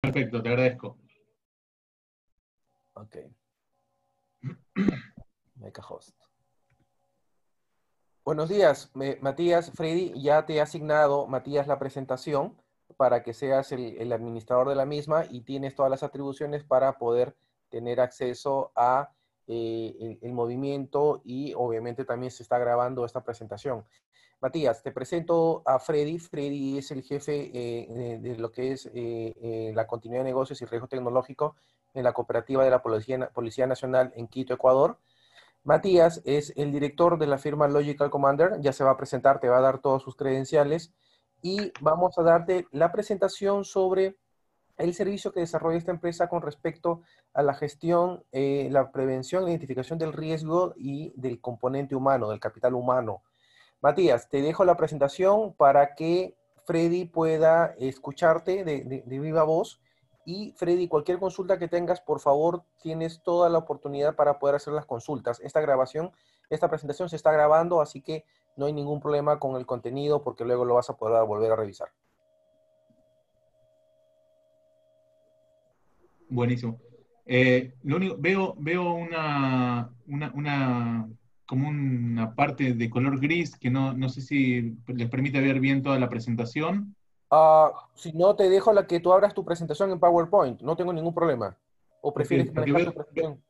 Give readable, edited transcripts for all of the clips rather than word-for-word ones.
Perfecto, te agradezco. Ok. Make a host. Buenos días, Matías. Freddy ya te ha asignado, Matías, la presentación para que seas el administrador de la misma y tienes todas las atribuciones para poder tener acceso a el movimiento y obviamente también se está grabando esta presentación. Matías, te presento a Freddy. Freddy es el jefe de lo que es la continuidad de negocios y riesgo tecnológico en la cooperativa de la Policía Nacional en Quito, Ecuador. Matías es el director de la firma Logical Commander, ya se va a presentar, te va a dar todos sus credenciales y vamos a darte la presentación sobre el servicio que desarrolla esta empresa con respecto a la gestión, la prevención, la identificación del riesgo y del componente humano, del capital humano. Matías, te dejo la presentación para que Freddy pueda escucharte de viva voz. Y Freddy, cualquier consulta que tengas, por favor, tienes toda la oportunidad para poder hacer las consultas. Esta presentación se está grabando, así que no hay ningún problema con el contenido porque luego lo vas a poder volver a revisar. Buenísimo. Lo único, veo como una parte de color gris que no sé si les permite ver bien toda la presentación. Si no, te dejo la que tú abras tu presentación en PowerPoint. No tengo ningún problema. ¿O Porque, prefieres porque manejar tu presentación?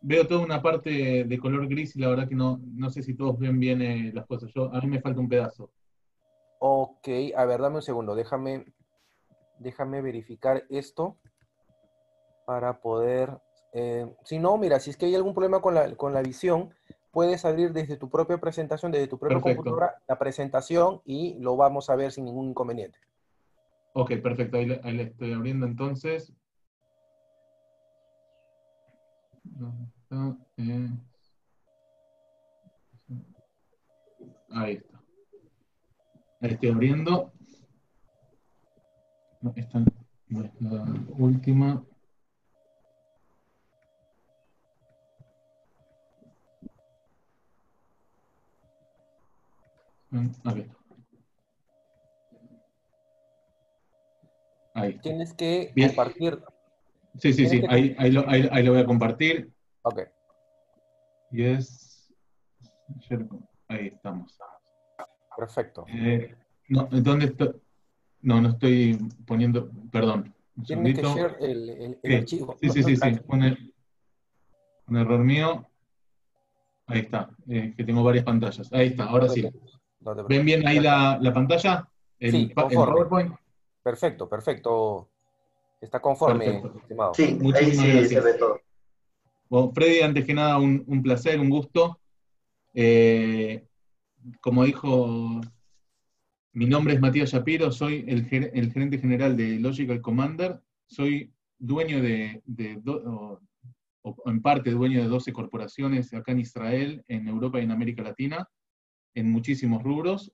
veo toda una parte de color gris y la verdad que no sé si todos ven bien las cosas. A mí me falta un pedazo. Ok, a ver, dame un segundo. Déjame verificar esto para poder... si no, mira, si es que hay algún problema con la visión, puedes abrir desde tu propia presentación, desde tu propia Perfecto. computadora, la presentación y lo vamos a ver sin ningún inconveniente. Ok, perfecto. Ahí le estoy abriendo entonces. ¿Dónde está? Ahí está. Ahí estoy abriendo. No, esta no es la última. Aquí está. Ahí está. Tienes que Bien. compartir. Sí, sí, Tienes sí. que... Ahí lo voy a compartir. Ok, Y es. Ahí estamos. perfecto. No, ¿dónde estoy? No estoy poniendo. Perdón. Un Tienes que segundito. share el Sí, archivo. sí, No, sí, no, sí, sí. tranqui, Un error mío. Ahí está. Que tengo varias pantallas. Ahí está, no ahora te sí. preocupes. No te ¿ Ven preocupes. bien ahí Ya está. la pantalla? Sí, El conforme. PowerPoint. Perfecto, perfecto. Está conforme, Perfecto. estimado. Sí, ahí Muchísimas sí se gracias. ve todo. Bueno, Freddy, antes que nada, un placer, un gusto. Eh, Como dijo, mi nombre es Matías Shapiro, soy el gerente general de Logical Commander, soy dueño o en parte dueño de 12 corporaciones acá en Israel, en Europa y en América Latina, en muchísimos rubros.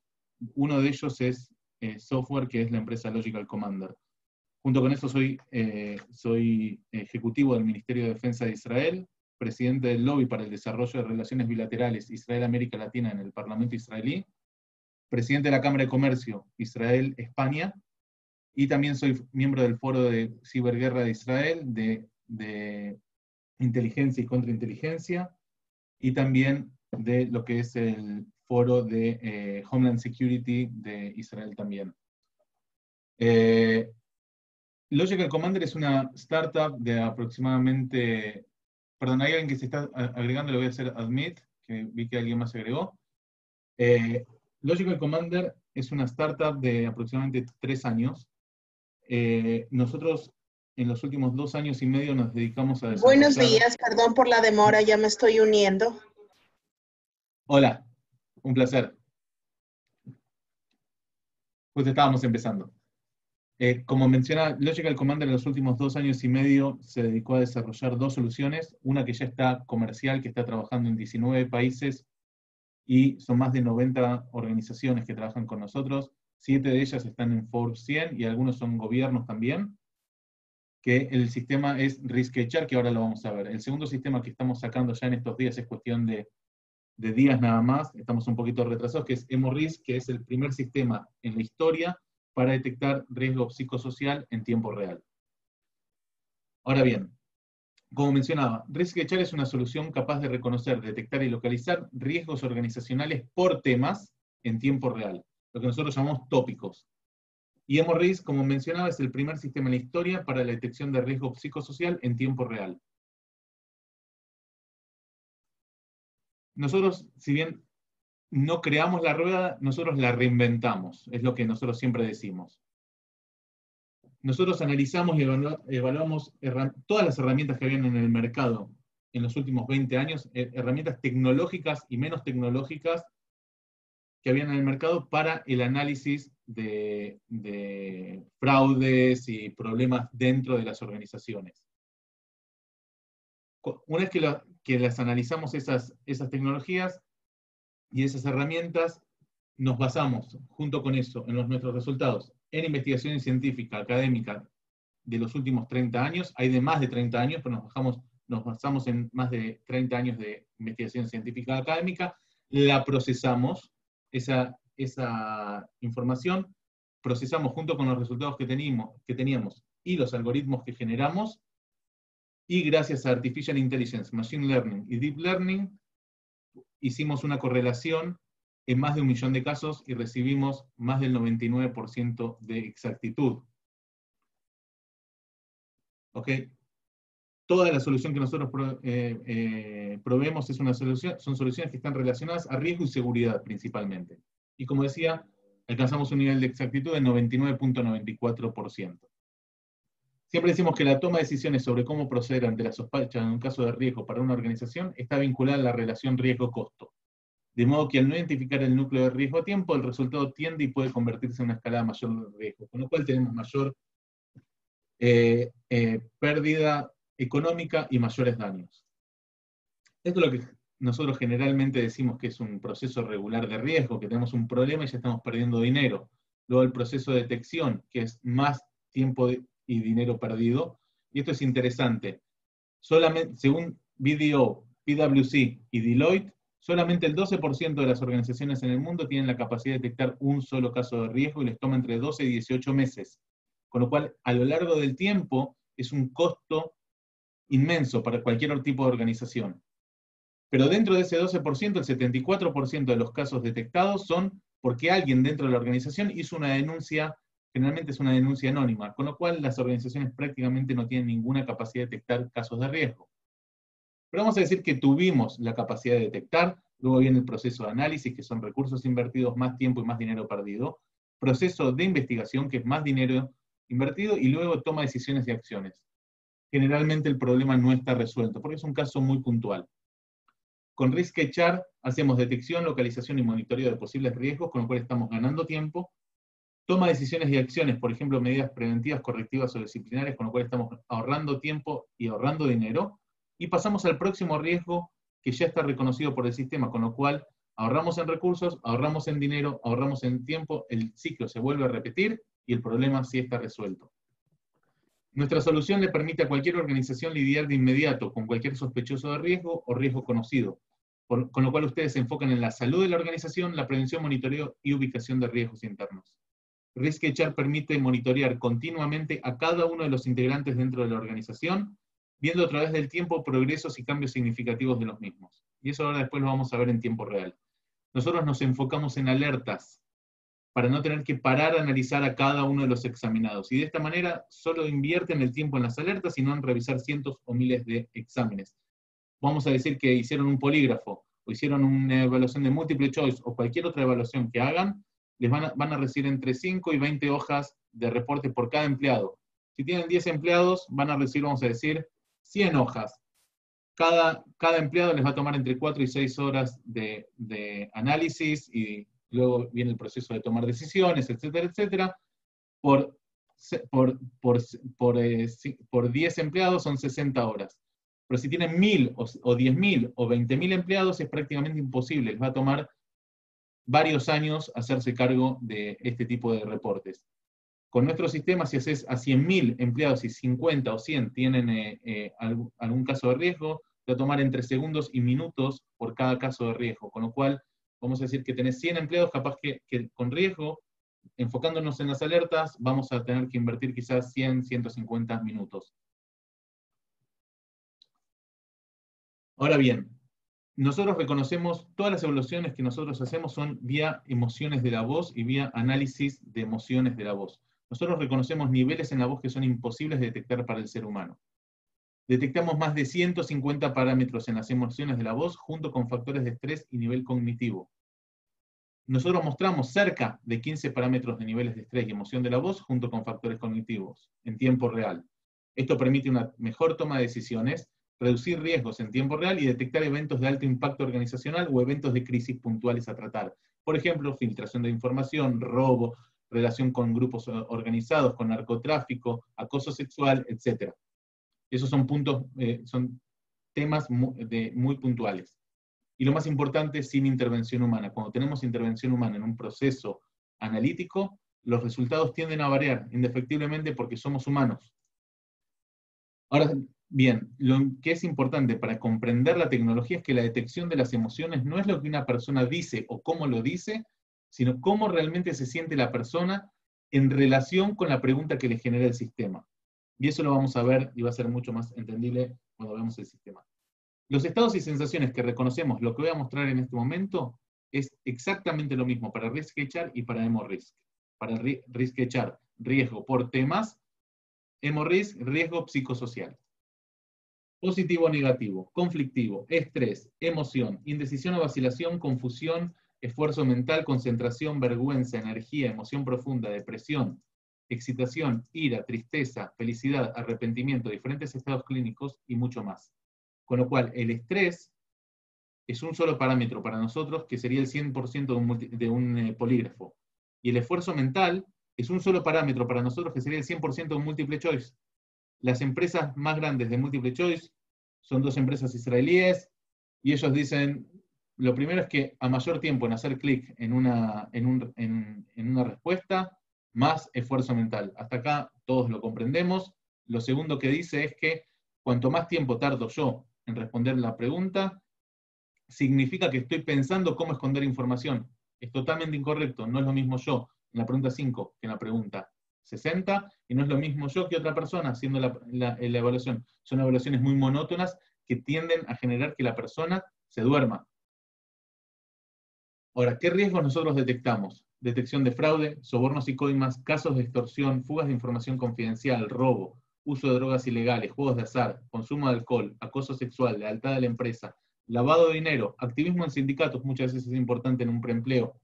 Uno de ellos es software, que es la empresa Logical Commander. Junto con eso soy ejecutivo del Ministerio de Defensa de Israel, presidente del Lobby para el Desarrollo de Relaciones Bilaterales Israel-América Latina en el Parlamento israelí, presidente de la Cámara de Comercio Israel-España, y también soy miembro del Foro de Ciberguerra de Israel, de inteligencia y contrainteligencia, y también de lo que es el Foro de Homeland Security de Israel también. Logical Commander es una startup de aproximadamente, perdón, hay alguien que se está agregando, le voy a hacer admit, que vi que alguien más se agregó. Logical Commander es una startup de aproximadamente 3 años. Nosotros en los últimos 2 años y medio nos dedicamos a Buenos desarrollar... días, perdón por la demora, ya me estoy uniendo. Hola, un placer. Pues estábamos empezando. Como menciona, Logical Commander en los últimos 2 años y medio se dedicó a desarrollar 2 soluciones, una que ya está comercial, que está trabajando en 19 países y son más de 90 organizaciones que trabajan con nosotros. 7 de ellas están en Forbes 100 y algunos son gobiernos también, que el sistema es RiskHR, que ahora lo vamos a ver. El segundo sistema que estamos sacando ya en estos días es cuestión de días nada más, estamos un poquito retrasados, que es EmoRisk, que es el primer sistema en la historia para detectar riesgo psicosocial en tiempo real. Ahora bien, como mencionaba, RiskHR es una solución capaz de reconocer, detectar y localizar riesgos organizacionales por temas en tiempo real, lo que nosotros llamamos tópicos. Y EmoRisk, como mencionaba, es el primer sistema en la historia para la detección de riesgo psicosocial en tiempo real. Nosotros, si bien no creamos la rueda, nosotros la reinventamos, es lo que nosotros siempre decimos. Nosotros analizamos y evaluamos todas las herramientas que habían en el mercado en los últimos 20 años, herramientas tecnológicas y menos tecnológicas que habían en el mercado para el análisis de fraudes y problemas dentro de las organizaciones. Una vez que las analizamos esas tecnologías y esas herramientas, nos basamos, junto con eso, en nuestros resultados, en investigación científica, académica, de los últimos 30 años, hay de más de 30 años, pero nos basamos en más de 30 años de investigación científica académica, la procesamos, esa información, procesamos junto con los resultados que teníamos y los algoritmos que generamos, y gracias a Artificial Intelligence, Machine Learning y Deep Learning, hicimos una correlación en más de 1 millón de casos y recibimos más del 99% de exactitud. ¿Ok? Toda la solución que nosotros proveemos son soluciones que están relacionadas a riesgo y seguridad principalmente. Y como decía, alcanzamos un nivel de exactitud de 99.94%. Siempre decimos que la toma de decisiones sobre cómo proceder ante la sospecha en un caso de riesgo para una organización está vinculada a la relación riesgo-costo. De modo que al no identificar el núcleo de riesgo a tiempo, el resultado tiende y puede convertirse en una escalada mayor de riesgo, con lo cual tenemos mayor pérdida económica y mayores daños. Esto es lo que nosotros generalmente decimos que es un proceso regular de riesgo, que tenemos un problema y ya estamos perdiendo dinero. Luego el proceso de detección, que es más tiempo y dinero perdido. Y esto es interesante. Solamente, según BDO, PwC y Deloitte, solamente el 12% de las organizaciones en el mundo tienen la capacidad de detectar un solo caso de riesgo y les toma entre 12 y 18 meses. Con lo cual, a lo largo del tiempo, es un costo inmenso para cualquier tipo de organización. Pero dentro de ese 12%, el 74% de los casos detectados son porque alguien dentro de la organización hizo una denuncia, generalmente es una denuncia anónima, con lo cual las organizaciones prácticamente no tienen ninguna capacidad de detectar casos de riesgo. Pero vamos a decir que tuvimos la capacidad de detectar, luego viene el proceso de análisis, que son recursos invertidos, más tiempo y más dinero perdido, proceso de investigación, que es más dinero invertido, y luego toma decisiones y acciones. Generalmente el problema no está resuelto, porque es un caso muy puntual. Con RiskHR hacemos detección, localización y monitoreo de posibles riesgos, con lo cual estamos ganando tiempo. Toma decisiones y acciones, por ejemplo, medidas preventivas, correctivas o disciplinarias, con lo cual estamos ahorrando tiempo y ahorrando dinero. Y pasamos al próximo riesgo que ya está reconocido por el sistema, con lo cual ahorramos en recursos, ahorramos en dinero, ahorramos en tiempo, el ciclo se vuelve a repetir y el problema sí está resuelto. Nuestra solución le permite a cualquier organización lidiar de inmediato con cualquier sospechoso de riesgo o riesgo conocido, con lo cual ustedes se enfocan en la salud de la organización, la prevención, monitoreo y ubicación de riesgos internos. RiskHR permite monitorear continuamente a cada uno de los integrantes dentro de la organización, viendo a través del tiempo progresos y cambios significativos de los mismos. Y eso ahora después lo vamos a ver en tiempo real. Nosotros nos enfocamos en alertas, para no tener que parar a analizar a cada uno de los examinados. Y de esta manera solo invierten el tiempo en las alertas y no en revisar cientos o miles de exámenes. Vamos a decir que hicieron un polígrafo, o hicieron una evaluación de multiple choice, o cualquier otra evaluación que hagan, les van a recibir entre 5 y 20 hojas de reporte por cada empleado. Si tienen 10 empleados, van a recibir, vamos a decir, 100 hojas. Cada empleado les va a tomar entre 4 y 6 horas de análisis, y luego viene el proceso de tomar decisiones, etcétera, etcétera. Por 10 empleados son 60 horas. Pero si tienen 1.000 o 10.000 o 20.000 empleados, es prácticamente imposible. Les va a tomar varios años hacerse cargo de este tipo de reportes. Con nuestro sistema, si haces a 100.000 empleados y 50 o 100 tienen algún caso de riesgo, te va a tomar entre segundos y minutos por cada caso de riesgo. Con lo cual, vamos a decir que tenés 100 empleados, capaz que con riesgo, enfocándonos en las alertas, vamos a tener que invertir quizás 100, 150 minutos. Ahora bien, nosotros reconocemos, todas las evaluaciones que nosotros hacemos son vía emociones de la voz y vía análisis de emociones de la voz. Nosotros reconocemos niveles en la voz que son imposibles de detectar para el ser humano. Detectamos más de 150 parámetros en las emociones de la voz junto con factores de estrés y nivel cognitivo. Nosotros mostramos cerca de 15 parámetros de niveles de estrés y emoción de la voz junto con factores cognitivos en tiempo real. Esto permite una mejor toma de decisiones, reducir riesgos en tiempo real y detectar eventos de alto impacto organizacional o eventos de crisis puntuales a tratar. Por ejemplo, filtración de información, robo, relación con grupos organizados, con narcotráfico, acoso sexual, etc. Esos son puntos, son temas muy puntuales. Y lo más importante, sin intervención humana. Cuando tenemos intervención humana en un proceso analítico, los resultados tienden a variar indefectiblemente porque somos humanos. Ahora bien, lo que es importante para comprender la tecnología es que la detección de las emociones no es lo que una persona dice o cómo lo dice, sino cómo realmente se siente la persona en relación con la pregunta que le genera el sistema. Y eso lo vamos a ver y va a ser mucho más entendible cuando veamos el sistema. Los estados y sensaciones que reconocemos, lo que voy a mostrar en este momento, es exactamente lo mismo para risk-HR y para emo-risk. Para risk-HR, riesgo por temas, emo-risk, riesgo psicosocial. Positivo o negativo, conflictivo, estrés, emoción, indecisión o vacilación, confusión, esfuerzo mental, concentración, vergüenza, energía, emoción profunda, depresión, excitación, ira, tristeza, felicidad, arrepentimiento, diferentes estados clínicos y mucho más. Con lo cual, el estrés es un solo parámetro para nosotros, que sería el 100% de un polígrafo. Y el esfuerzo mental es un solo parámetro para nosotros, que sería el 100% de un múltiple choice. Las empresas más grandes de múltiple choice son 2 empresas israelíes, y ellos dicen, lo primero es que a mayor tiempo en hacer clic en una respuesta, más esfuerzo mental. Hasta acá todos lo comprendemos. Lo segundo que dice es que cuanto más tiempo tardo yo en responder la pregunta, significa que estoy pensando cómo esconder información. Es totalmente incorrecto. No es lo mismo yo en la pregunta 5 que en la pregunta 60, y no es lo mismo yo que otra persona haciendo la evaluación. Son evaluaciones muy monótonas que tienden a generar que la persona se duerma. Ahora, ¿qué riesgos nosotros detectamos? Detección de fraude, sobornos y coimas, casos de extorsión, fugas de información confidencial, robo, uso de drogas ilegales, juegos de azar, consumo de alcohol, acoso sexual, lealtad de la empresa, lavado de dinero, activismo en sindicatos, muchas veces es importante en un preempleo.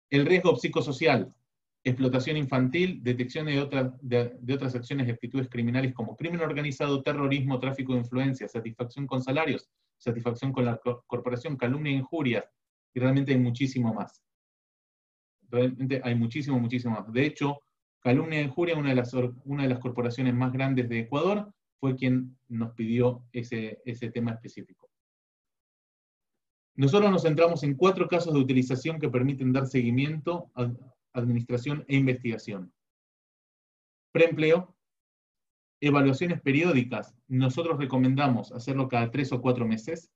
El riesgo psicosocial, explotación infantil, detección de otras acciones y actitudes criminales como crimen organizado, terrorismo, tráfico de influencias, satisfacción con salarios, satisfacción con la corporación, calumnia e injurias, y realmente hay muchísimo más. Realmente hay muchísimo más. De hecho, calumnia e injuria, una de las corporaciones más grandes de Ecuador, fue quien nos pidió ese tema específico. Nosotros nos centramos en 4 casos de utilización que permiten dar seguimiento, administración e investigación. Preempleo, evaluaciones periódicas. Nosotros recomendamos hacerlo cada 3 o 4 meses,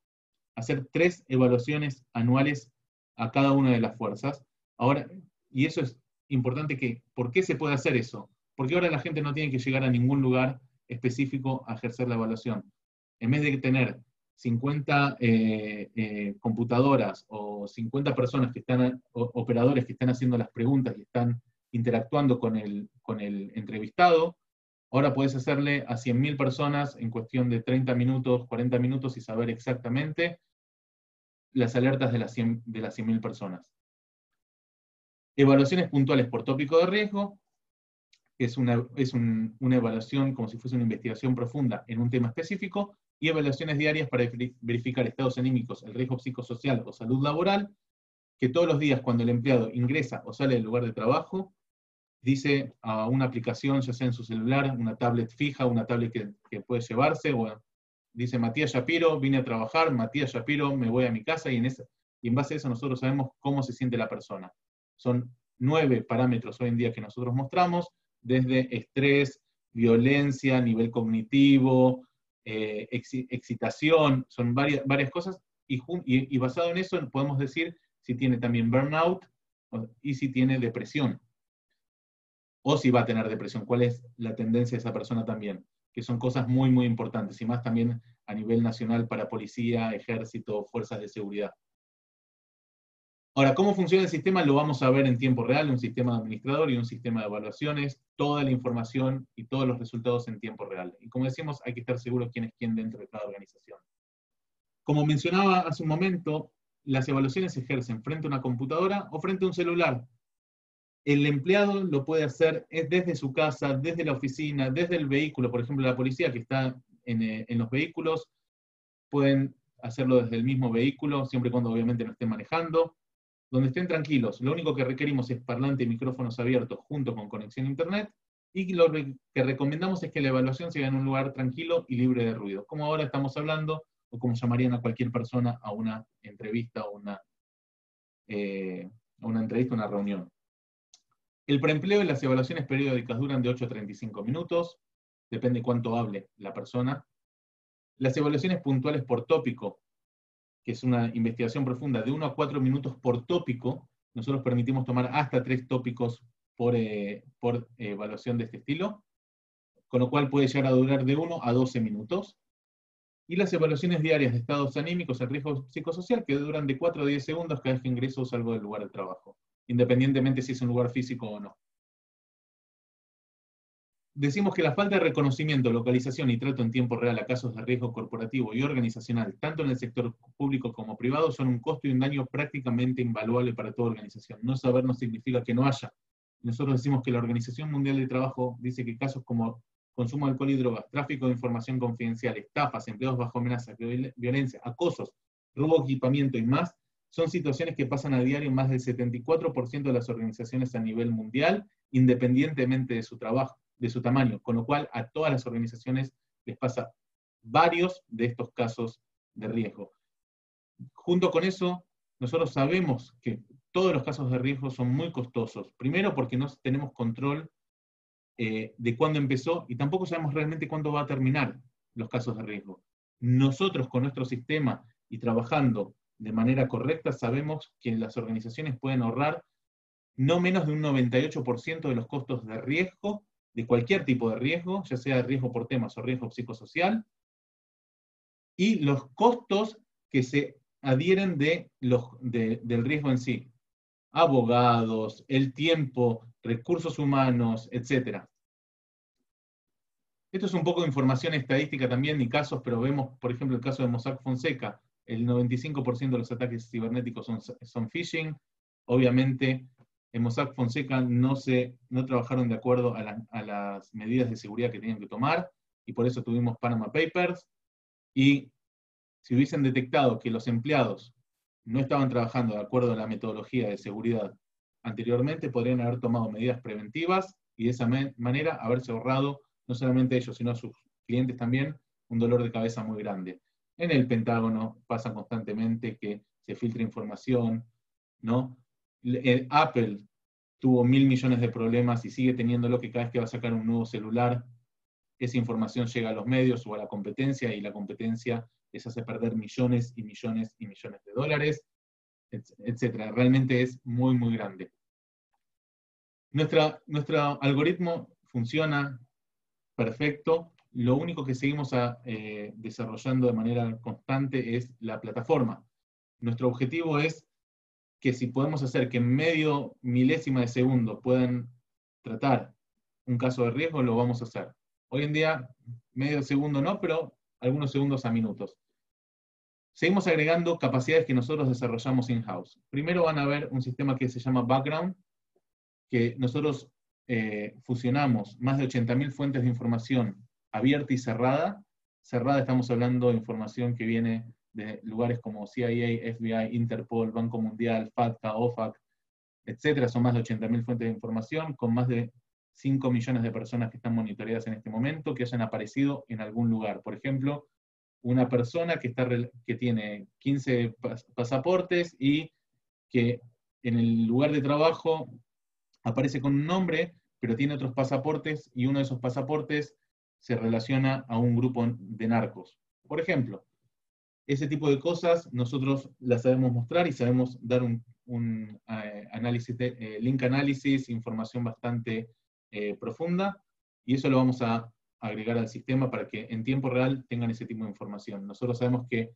hacer 3 evaluaciones anuales a cada una de las fuerzas. Ahora, y eso es importante, ¿por qué se puede hacer eso? Porque ahora la gente no tiene que llegar a ningún lugar específico a ejercer la evaluación. En vez de tener 50 computadoras o 50 personas que están, operadores que están haciendo las preguntas y están interactuando con el entrevistado, ahora puedes hacerle a 100.000 personas en cuestión de 30 minutos, 40 minutos y saber exactamente las alertas de las 100.000 personas. Evaluaciones puntuales por tópico de riesgo, que es una evaluación como si fuese una investigación profunda en un tema específico, y evaluaciones diarias para verificar estados anímicos, el riesgo psicosocial o salud laboral, que todos los días cuando el empleado ingresa o sale del lugar de trabajo, dice a una aplicación, ya sea en su celular, una tablet fija, una tablet que puede llevarse, o dice Matías Shapiro, vine a trabajar, Matías Shapiro, me voy a mi casa, y en base a eso nosotros sabemos cómo se siente la persona. Son 9 parámetros hoy en día que nosotros mostramos, desde estrés, violencia, nivel cognitivo, excitación, son varias cosas, y basado en eso podemos decir si tiene también burnout y si tiene depresión. O si va a tener depresión, cuál es la tendencia de esa persona también. que son cosas muy, muy importantes, y más también a nivel nacional para policía, ejército, fuerzas de seguridad. Ahora, ¿cómo funciona el sistema? Lo vamos a ver en tiempo real, un sistema de administrador y un sistema de evaluaciones, toda la información y todos los resultados en tiempo real. Y como decimos, hay que estar seguros quién es quién dentro de cada organización. Como mencionaba hace un momento, las evaluaciones se ejercen frente a una computadora o frente a un celular. El empleado lo puede hacer desde su casa, desde la oficina, desde el vehículo. Por ejemplo, la policía que está en los vehículos, pueden hacerlo desde el mismo vehículo, siempre y cuando obviamente no estén manejando. Donde estén tranquilos, lo único que requerimos es parlante y micrófonos abiertos junto con conexión a internet, y lo que recomendamos es que la evaluación sea en un lugar tranquilo y libre de ruido, como ahora estamos hablando, o como llamarían a cualquier persona a una entrevista o una entrevista, una reunión. El preempleo y las evaluaciones periódicas duran de 8 a 35 minutos, depende cuánto hable la persona. Las evaluaciones puntuales por tópico, que es una investigación profunda de 1 a 4 minutos por tópico, nosotros permitimos tomar hasta 3 tópicos por evaluación de este estilo, con lo cual puede llegar a durar de 1 a 12 minutos. Y las evaluaciones diarias de estados anímicos, el riesgo psicosocial, que duran de 4 a 10 segundos cada vez que ingreso o salgo del lugar de trabajo, independientemente si es un lugar físico o no. Decimos que la falta de reconocimiento, localización y trato en tiempo real a casos de riesgo corporativo y organizacional, tanto en el sector público como privado, son un costo y un daño prácticamente invaluable para toda organización. No saber no significa que no haya. Nosotros decimos que la Organización Mundial del Trabajo dice que casos como consumo de alcohol y drogas, tráfico de información confidencial, estafas, empleados bajo amenaza, violencia, acosos, robo de equipamiento y más, son situaciones que pasan a diario en más del 74% de las organizaciones a nivel mundial, independientemente de su trabajo, de su tamaño, con lo cual a todas las organizaciones les pasa varios de estos casos de riesgo. Junto con eso, nosotros sabemos que todos los casos de riesgo son muy costosos. Primero porque no tenemos control de cuándo empezó y tampoco sabemos realmente cuándo va a terminar los casos de riesgo. Nosotros con nuestro sistema y trabajando de manera correcta sabemos que las organizaciones pueden ahorrar no menos de un 98% de los costos de riesgo, de cualquier tipo de riesgo, ya sea riesgo por temas o riesgo psicosocial, y los costos que se adhieren del riesgo en sí. Abogados, el tiempo, recursos humanos, etc. Esto es un poco de información estadística también y casos, pero vemos, por ejemplo, el caso de Mossack Fonseca, el 95% de los ataques cibernéticos son phishing. Obviamente, en Mossack Fonseca no trabajaron de acuerdo a las medidas de seguridad que tenían que tomar, y por eso tuvimos Panama Papers, y si hubiesen detectado que los empleados no estaban trabajando de acuerdo a la metodología de seguridad anteriormente, podrían haber tomado medidas preventivas y de esa manera haberse ahorrado, no solamente a ellos, sino a sus clientes también, un dolor de cabeza muy grande. En el Pentágono pasa constantemente que se filtra información, ¿no? Apple tuvo 1.000 millones de problemas y sigue teniéndolo, que cada vez que va a sacar un nuevo celular, esa información llega a los medios o a la competencia, y la competencia les hace perder millones y millones y millones de dólares, etc. Realmente es muy, muy grande. Nuestro algoritmo funciona perfecto. Lo único que seguimos desarrollando de manera constante es la plataforma. Nuestro objetivo es que si podemos hacer que en medio milésima de segundo puedan tratar un caso de riesgo, lo vamos a hacer. Hoy en día, medio segundo no, pero algunos segundos a minutos. Seguimos agregando capacidades que nosotros desarrollamos in-house. Primero van a ver un sistema que se llama Background, que nosotros fusionamos más de 80.000 fuentes de información abierta y cerrada. Cerrada estamos hablando de información que viene de lugares como CIA, FBI, Interpol, Banco Mundial, FATCA, OFAC, etc. Son más de 80.000 fuentes de información, con más de 5 millones de personas que están monitoreadas en este momento, que hayan aparecido en algún lugar. Por ejemplo, una persona que tiene 15 pasaportes y que en el lugar de trabajo aparece con un nombre, pero tiene otros pasaportes, y uno de esos pasaportes se relaciona a un grupo de narcos. Por ejemplo, ese tipo de cosas nosotros las sabemos mostrar y sabemos dar un análisis link análisis, información bastante profunda, y eso lo vamos a agregar al sistema para que en tiempo real tengan ese tipo de información. Nosotros sabemos que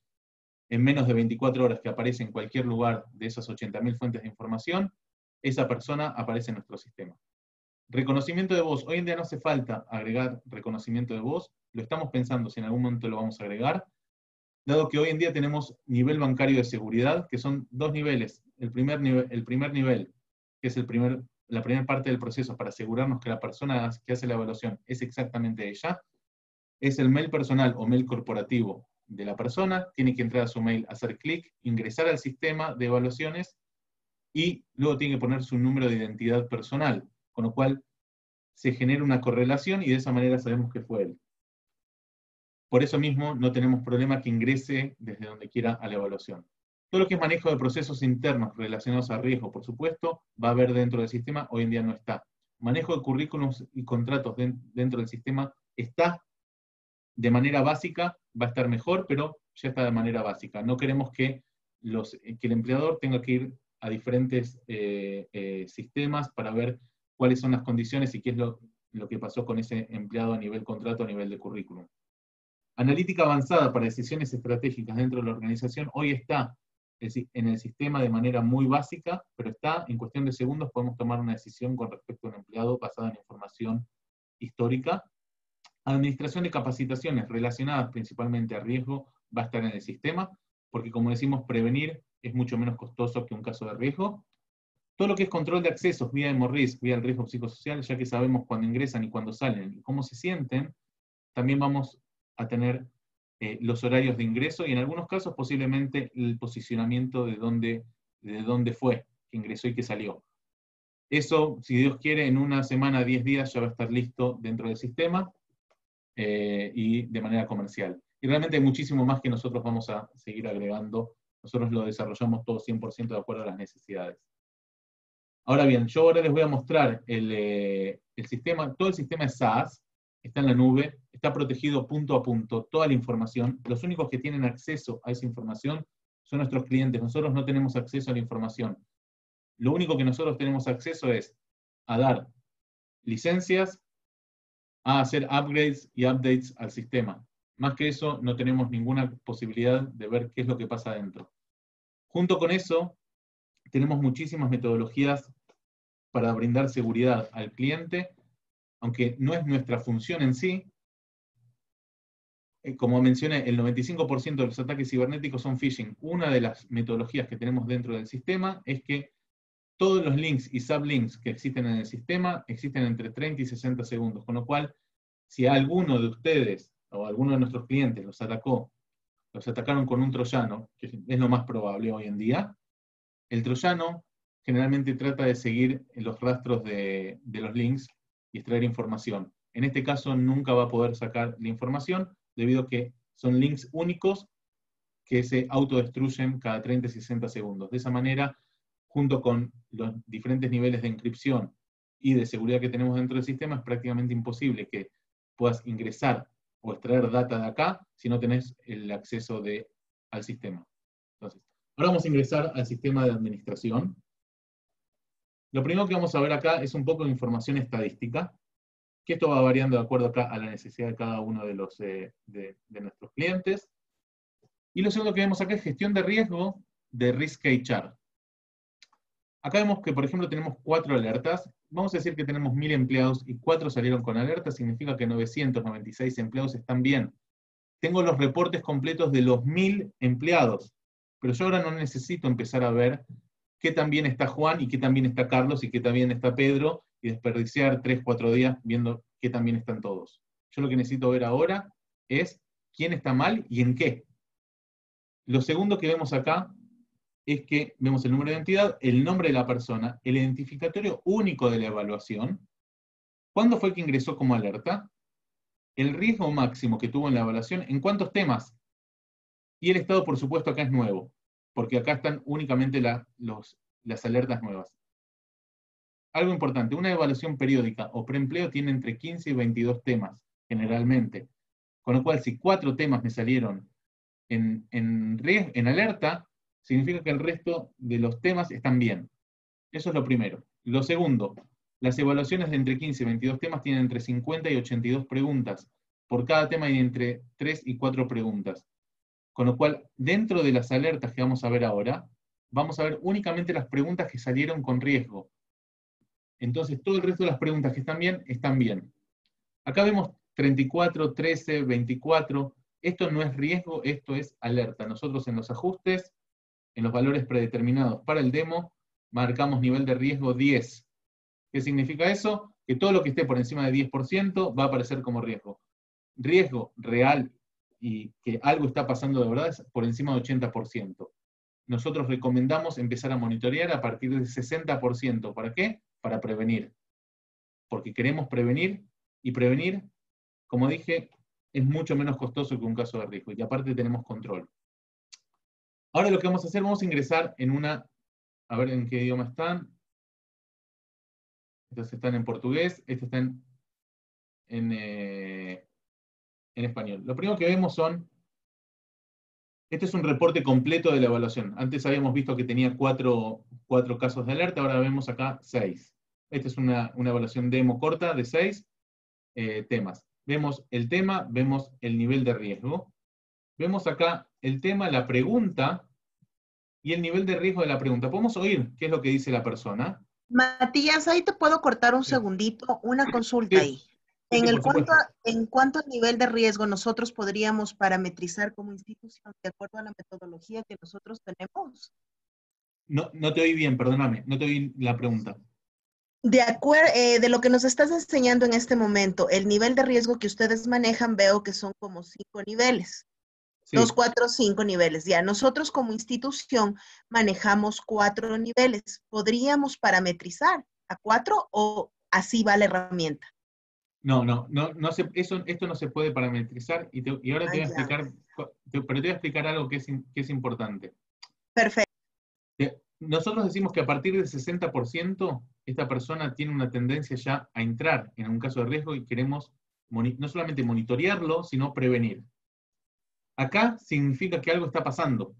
en menos de 24 horas que aparece en cualquier lugar de esas 80.000 fuentes de información, esa persona aparece en nuestro sistema. Reconocimiento de voz. Hoy en día no hace falta agregar reconocimiento de voz, lo estamos pensando si en algún momento lo vamos a agregar, dado que hoy en día tenemos nivel bancario de seguridad, que son dos niveles. El primer nivel, que es la primera parte del proceso para asegurarnos que la persona que hace la evaluación es exactamente ella, es el mail personal o mail corporativo de la persona, tiene que entrar a su mail, hacer clic, ingresar al sistema de evaluaciones y luego tiene que poner su número de identidad personal, con lo cual se genera una correlación y de esa manera sabemos que fue él. Por eso mismo no tenemos problema que ingrese desde donde quiera a la evaluación. Todo lo que es manejo de procesos internos relacionados a riesgo, por supuesto, va a haber dentro del sistema, hoy en día no está. Manejo de currículums y contratos dentro del sistema está de manera básica, va a estar mejor, pero ya está de manera básica. No queremos que el empleador tenga que ir a diferentes sistemas para ver cuáles son las condiciones y qué es lo que pasó con ese empleado a nivel contrato, a nivel de currículum. Analítica avanzada para decisiones estratégicas dentro de la organización hoy está en el sistema de manera muy básica, pero está en cuestión de segundos, podemos tomar una decisión con respecto a un empleado basada en información histórica. Administración de capacitaciones relacionadas principalmente a riesgo va a estar en el sistema, porque como decimos, prevenir es mucho menos costoso que un caso de riesgo. Todo lo que es control de accesos vía hemorris, vía el riesgo psicosocial, ya que sabemos cuándo ingresan y cuándo salen y cómo se sienten, también vamos a tener los horarios de ingreso y en algunos casos posiblemente el posicionamiento de dónde fue que ingresó y que salió. Eso, si Dios quiere, en una semana, 10 días ya va a estar listo dentro del sistema y de manera comercial. Y realmente hay muchísimo más que nosotros vamos a seguir agregando. Nosotros lo desarrollamos todo 100% de acuerdo a las necesidades. Ahora bien, yo ahora les voy a mostrar el sistema. Todo el sistema es SaaS, está en la nube, está protegido punto a punto, toda la información. Los únicos que tienen acceso a esa información son nuestros clientes. Nosotros no tenemos acceso a la información. Lo único que nosotros tenemos acceso es a dar licencias, a hacer upgrades y updates al sistema. Más que eso, no tenemos ninguna posibilidad de ver qué es lo que pasa adentro. Junto con eso, tenemos muchísimas metodologías para brindar seguridad al cliente, aunque no es nuestra función en sí. Como mencioné, el 95% de los ataques cibernéticos son phishing. Una de las metodologías que tenemos dentro del sistema es que todos los links y sublinks que existen en el sistema existen entre 30 y 60 segundos, con lo cual, si alguno de ustedes o alguno de nuestros clientes los atacaron con un troyano, que es lo más probable hoy en día, el troyano generalmente trata de seguir los rastros de los links y extraer información. En este caso nunca va a poder sacar la información, debido a que son links únicos que se autodestruyen cada 30 y 60 segundos. De esa manera, junto con los diferentes niveles de encripción y de seguridad que tenemos dentro del sistema, es prácticamente imposible que puedas ingresar o extraer data de acá si no tenés el acceso al sistema. Entonces, ahora vamos a ingresar al sistema de administración. Lo primero que vamos a ver acá es un poco de información estadística, que esto va variando de acuerdo acá a la necesidad de cada uno de nuestros clientes. Y lo segundo que vemos acá es gestión de riesgo de Risk HR. Acá vemos que, por ejemplo, tenemos 4 alertas. Vamos a decir que tenemos 1000 empleados y 4 salieron con alerta, significa que 996 empleados están bien. Tengo los reportes completos de los 1000 empleados, pero yo ahora no necesito empezar a ver qué tan bien está Juan y qué tan bien está Carlos y qué tan bien está Pedro y desperdiciar 3, 4 días viendo qué tan bien están todos. Yo lo que necesito ver ahora es quién está mal y en qué. Lo segundo que vemos acá es que vemos el número de identidad, el nombre de la persona, el identificatorio único de la evaluación, cuándo fue que ingresó como alerta, el riesgo máximo que tuvo en la evaluación, en cuántos temas, y el estado, por supuesto, acá es nuevo, porque acá están únicamente las alertas nuevas. Algo importante, una evaluación periódica o preempleo tiene entre 15 y 22 temas, generalmente. Con lo cual, si 4 temas me salieron en alerta, significa que el resto de los temas están bien. Eso es lo primero. Lo segundo, Las evaluaciones de entre 15 y 22 temas tienen entre 50 y 82 preguntas. Por cada tema hay entre 3 y 4 preguntas. Con lo cual, dentro de las alertas que vamos a ver ahora, vamos a ver únicamente las preguntas que salieron con riesgo. Entonces, todo el resto de las preguntas que están bien, están bien. Acá vemos 34, 13, 24. Esto no es riesgo, esto es alerta. Nosotros en los ajustes, en los valores predeterminados para el demo, marcamos nivel de riesgo 10. ¿Qué significa eso? Que todo lo que esté por encima de 10% va a aparecer como riesgo. Riesgo real y que algo está pasando de verdad es por encima de 80%. Nosotros recomendamos empezar a monitorear a partir del 60%. ¿Para qué? Para prevenir. Porque queremos prevenir, y prevenir, como dije, es mucho menos costoso que un caso de riesgo, y aparte tenemos control. Ahora lo que vamos a hacer, vamos a ingresar en una, a ver en qué idioma están. Estos están en portugués, estos están en español. Lo primero que vemos son, este es un reporte completo de la evaluación. Antes habíamos visto que tenía cuatro casos de alerta, ahora vemos acá 6. Esta es una evaluación demo corta de 6 temas. Vemos el tema, vemos el nivel de riesgo. Vemos acá el tema, la pregunta y el nivel de riesgo de la pregunta. Podemos oír qué es lo que dice la persona. Matías, ahí te puedo cortar un Sí. segundito, una consulta ahí. Sí, En por supuesto. en cuanto al nivel de riesgo, nosotros podríamos parametrizar como institución de acuerdo a la metodología que nosotros tenemos. No te oí bien, perdóname, no te oí la pregunta. De lo que nos estás enseñando en este momento, el nivel de riesgo que ustedes manejan, veo que son como 5 niveles. Sí. 2, 4, 5 niveles. Ya, nosotros como institución manejamos 4 niveles. ¿Podríamos parametrizar a 4 o así va la herramienta? No esto no se puede parametrizar y ahora te voy a Ya. explicar, pero te voy a explicar algo que es importante. Perfecto. Nosotros decimos que a partir del 60%, esta persona tiene una tendencia ya a entrar en un caso de riesgo y queremos no solamente monitorearlo, sino prevenir. Acá significa que algo está pasando.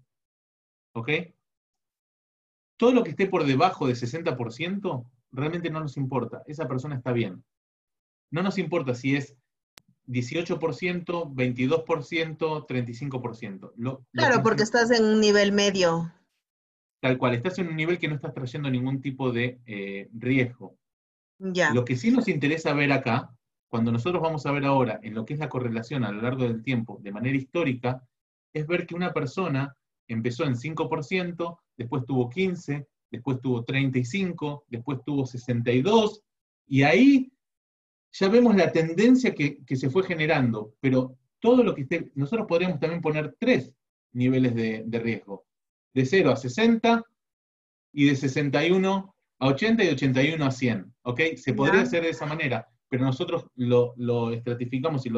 ¿Ok? Todo lo que esté por debajo de 60% realmente no nos importa. Esa persona está bien. No nos importa si es 18%, 22%, 35%. Claro, porque estás en un nivel medio. Tal cual, estás en un nivel que no estás trayendo ningún tipo de riesgo. Ya. Lo que sí nos interesa ver acá, cuando nosotros vamos a ver ahora en lo que es la correlación a lo largo del tiempo, de manera histórica, es ver que una persona empezó en 5%, después tuvo 15%, después tuvo 35%, después tuvo 62%, y ahí ya vemos la tendencia que se fue generando, pero todo lo que esté, nosotros podríamos también poner 3 niveles de riesgo, de 0 a 60, y de 61 a 80 y de 81 a 100, ¿ok? Se podría hacer de esa manera, pero nosotros lo estratificamos y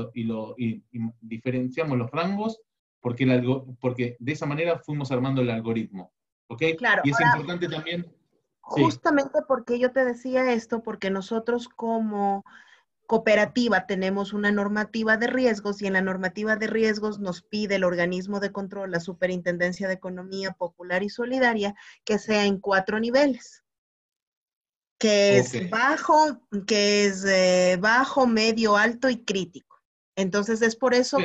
diferenciamos los rangos porque de esa manera fuimos armando el algoritmo, ¿ok? Claro, Y es ahora, importante también... justamente porque yo te decía esto, porque nosotros como cooperativa tenemos una normativa de riesgos y en la normativa de riesgos nos pide el organismo de control, la Superintendencia de Economía Popular y Solidaria, que sea en 4 niveles. Que es bajo, medio, alto y crítico. Entonces es por eso,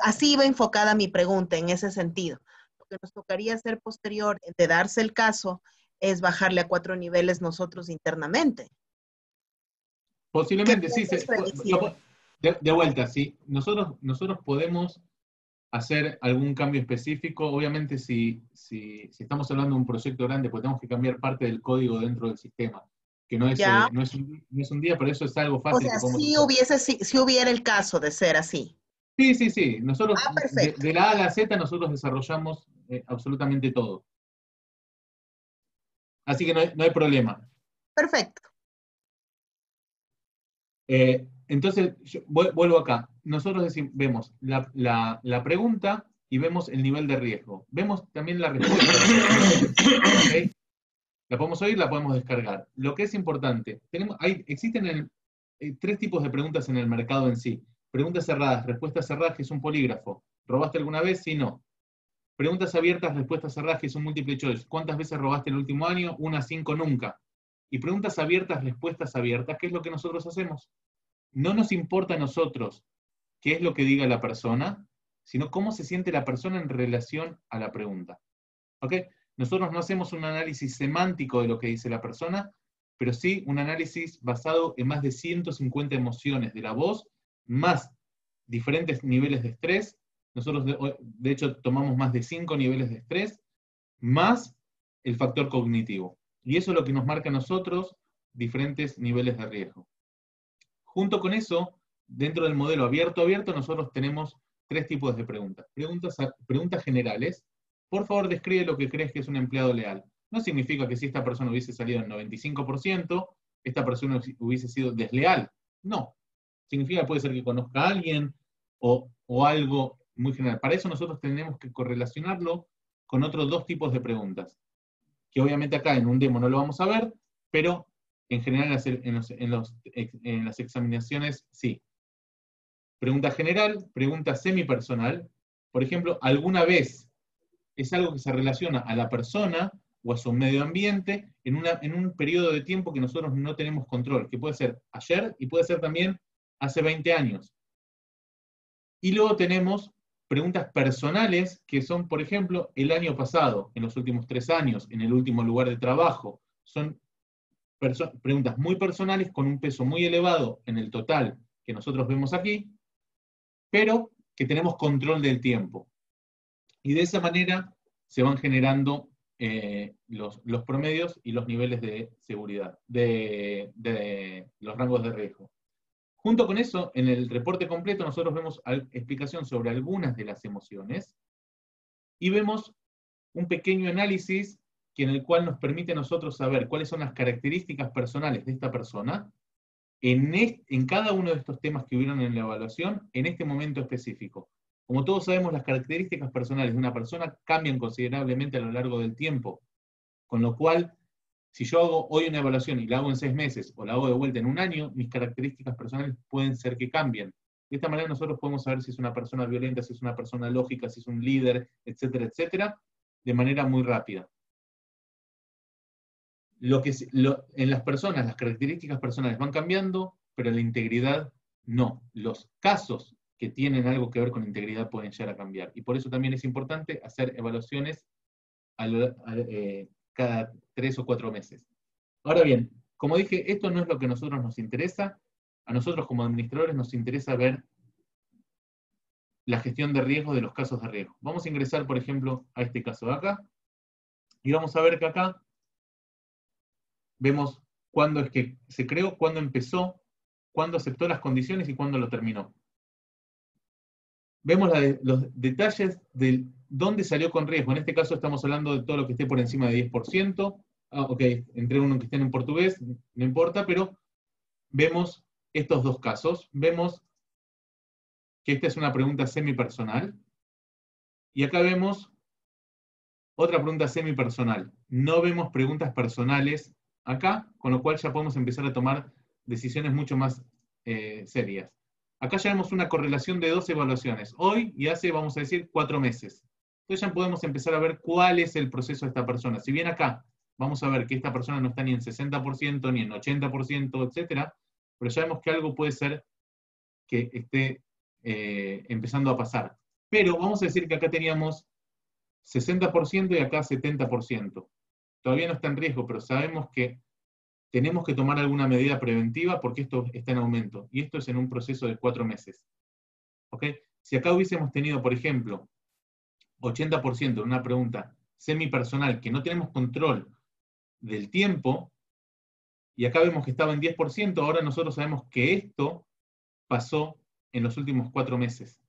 así iba enfocada mi pregunta en ese sentido. Lo que nos tocaría hacer posterior de darse el caso es bajarle a 4 niveles nosotros internamente. Posiblemente, sí. Freddy? De vuelta, sí. Nosotros podemos hacer algún cambio específico. Obviamente, si estamos hablando de un proyecto grande, pues tenemos que cambiar parte del código dentro del sistema, que no es un día, pero eso es algo fácil. O sea, que si hubiera el caso de ser así. Sí. Nosotros, Perfecto. de la A a la Z, nosotros desarrollamos absolutamente todo. Así que no hay problema. Perfecto. Entonces, vuelvo acá. Nosotros vemos la pregunta y vemos el nivel de riesgo. Vemos también la respuesta. ¿Okay? La podemos oír, la podemos descargar. Lo que es importante, existen 3 tipos de preguntas en el mercado en sí. Preguntas cerradas, respuestas cerradas, que es un polígrafo. ¿Robaste alguna vez? Sí, no. Preguntas abiertas, respuestas cerradas, que es un multiple choice. ¿Cuántas veces robaste en el último año? 1 a 5 nunca. Y preguntas abiertas, respuestas abiertas, ¿qué es lo que nosotros hacemos? No nos importa a nosotros qué es lo que diga la persona, sino cómo se siente la persona en relación a la pregunta. ¿Ok? Nosotros no hacemos un análisis semántico de lo que dice la persona, pero sí un análisis basado en más de 150 emociones de la voz, más diferentes niveles de estrés. Nosotros, de hecho, tomamos más de 5 niveles de estrés, más el factor cognitivo. Y eso es lo que nos marca a nosotros diferentes niveles de riesgo. Junto con eso, dentro del modelo abierto-abierto, nosotros tenemos 3 tipos de preguntas. Preguntas generales. Por favor, describe lo que crees que es un empleado leal. No significa que si esta persona hubiese salido en 95%, esta persona hubiese sido desleal. No. Significa que puede ser que conozca a alguien o algo muy general. Para eso nosotros tenemos que correlacionarlo con otros 2 tipos de preguntas, que obviamente acá en un demo no lo vamos a ver, pero en general en las examinaciones sí. Pregunta general, pregunta semipersonal. Por ejemplo, ¿alguna vez es algo que se relaciona a la persona o a su medio ambiente en un periodo de tiempo que nosotros no tenemos control, que puede ser ayer y puede ser también hace 20 años? Y luego tenemos preguntas personales, que son, por ejemplo, el año pasado, en los últimos 3 años, en el último lugar de trabajo. Son preguntas muy personales con un peso muy elevado en el total que nosotros vemos aquí, pero que tenemos control del tiempo. Y de esa manera se van generando los promedios y los niveles de seguridad, de los rangos de riesgo. Junto con eso, en el reporte completo nosotros vemos explicación sobre algunas de las emociones y vemos un pequeño análisis en el cual nos permite a nosotros saber cuáles son las características personales de esta persona en cada uno de estos temas que hubieron en la evaluación en este momento específico. Como todos sabemos, las características personales de una persona cambian considerablemente a lo largo del tiempo, con lo cual, si yo hago hoy una evaluación y la hago en 6 meses o la hago de vuelta en un año, mis características personales pueden ser que cambien. De esta manera nosotros podemos saber si es una persona violenta, si es una persona lógica, si es un líder, etcétera, etcétera, de manera muy rápida. En las personas, las características personales van cambiando, pero la integridad no. Los casos que tienen algo que ver con integridad pueden llegar a cambiar. Y por eso también es importante hacer evaluaciones cada 3 o 4 meses. Ahora bien, como dije, esto no es lo que a nosotros nos interesa. A nosotros como administradores nos interesa ver la gestión de riesgo de los casos de riesgo. Vamos a ingresar, por ejemplo, a este caso de acá, y vamos a ver que acá vemos cuándo es que se creó, cuándo empezó, cuándo aceptó las condiciones y cuándo lo terminó. Vemos los detalles de dónde salió con riesgo. En este caso estamos hablando de todo lo que esté por encima de 10%. Ok, entre uno que esté en portugués, no importa, pero vemos estos 2 casos. Vemos que esta es una pregunta semipersonal. Y acá vemos otra pregunta semipersonal. No vemos preguntas personales acá, con lo cual ya podemos empezar a tomar decisiones mucho más serias. Acá ya vemos una correlación de 2 evaluaciones, hoy y hace, vamos a decir, 4 meses. Entonces ya podemos empezar a ver cuál es el proceso de esta persona. Si bien acá vamos a ver que esta persona no está ni en 60%, ni en 80%, etc., pero ya vemos que algo puede ser que esté empezando a pasar. Pero vamos a decir que acá teníamos 60% y acá 70%. Todavía no está en riesgo, pero sabemos que tenemos que tomar alguna medida preventiva porque esto está en aumento. Y esto es en un proceso de 4 meses. ¿Ok? Si acá hubiésemos tenido, por ejemplo, 80% en una pregunta semipersonal que no tenemos control del tiempo, y acá vemos que estaba en 10%, ahora nosotros sabemos que esto pasó en los últimos 4 meses.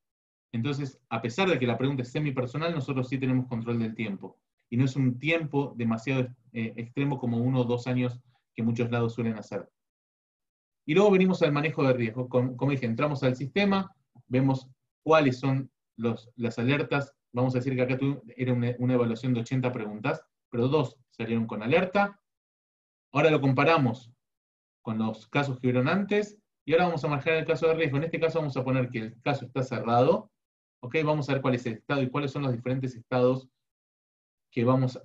Entonces, a pesar de que la pregunta es semipersonal, nosotros sí tenemos control del tiempo. Y no es un tiempo demasiado extremo como 1 o 2 años que muchos lados suelen hacer. Y luego venimos al manejo de riesgo. Como dije, entramos al sistema, vemos cuáles son las alertas. Vamos a decir que acá era una evaluación de 80 preguntas, pero 2 salieron con alerta. Ahora lo comparamos con los casos que hubieron antes, y ahora vamos a manejar el caso de riesgo. En este caso vamos a poner que el caso está cerrado. ¿Ok? Vamos a ver cuál es el estado y cuáles son los diferentes estados que vamos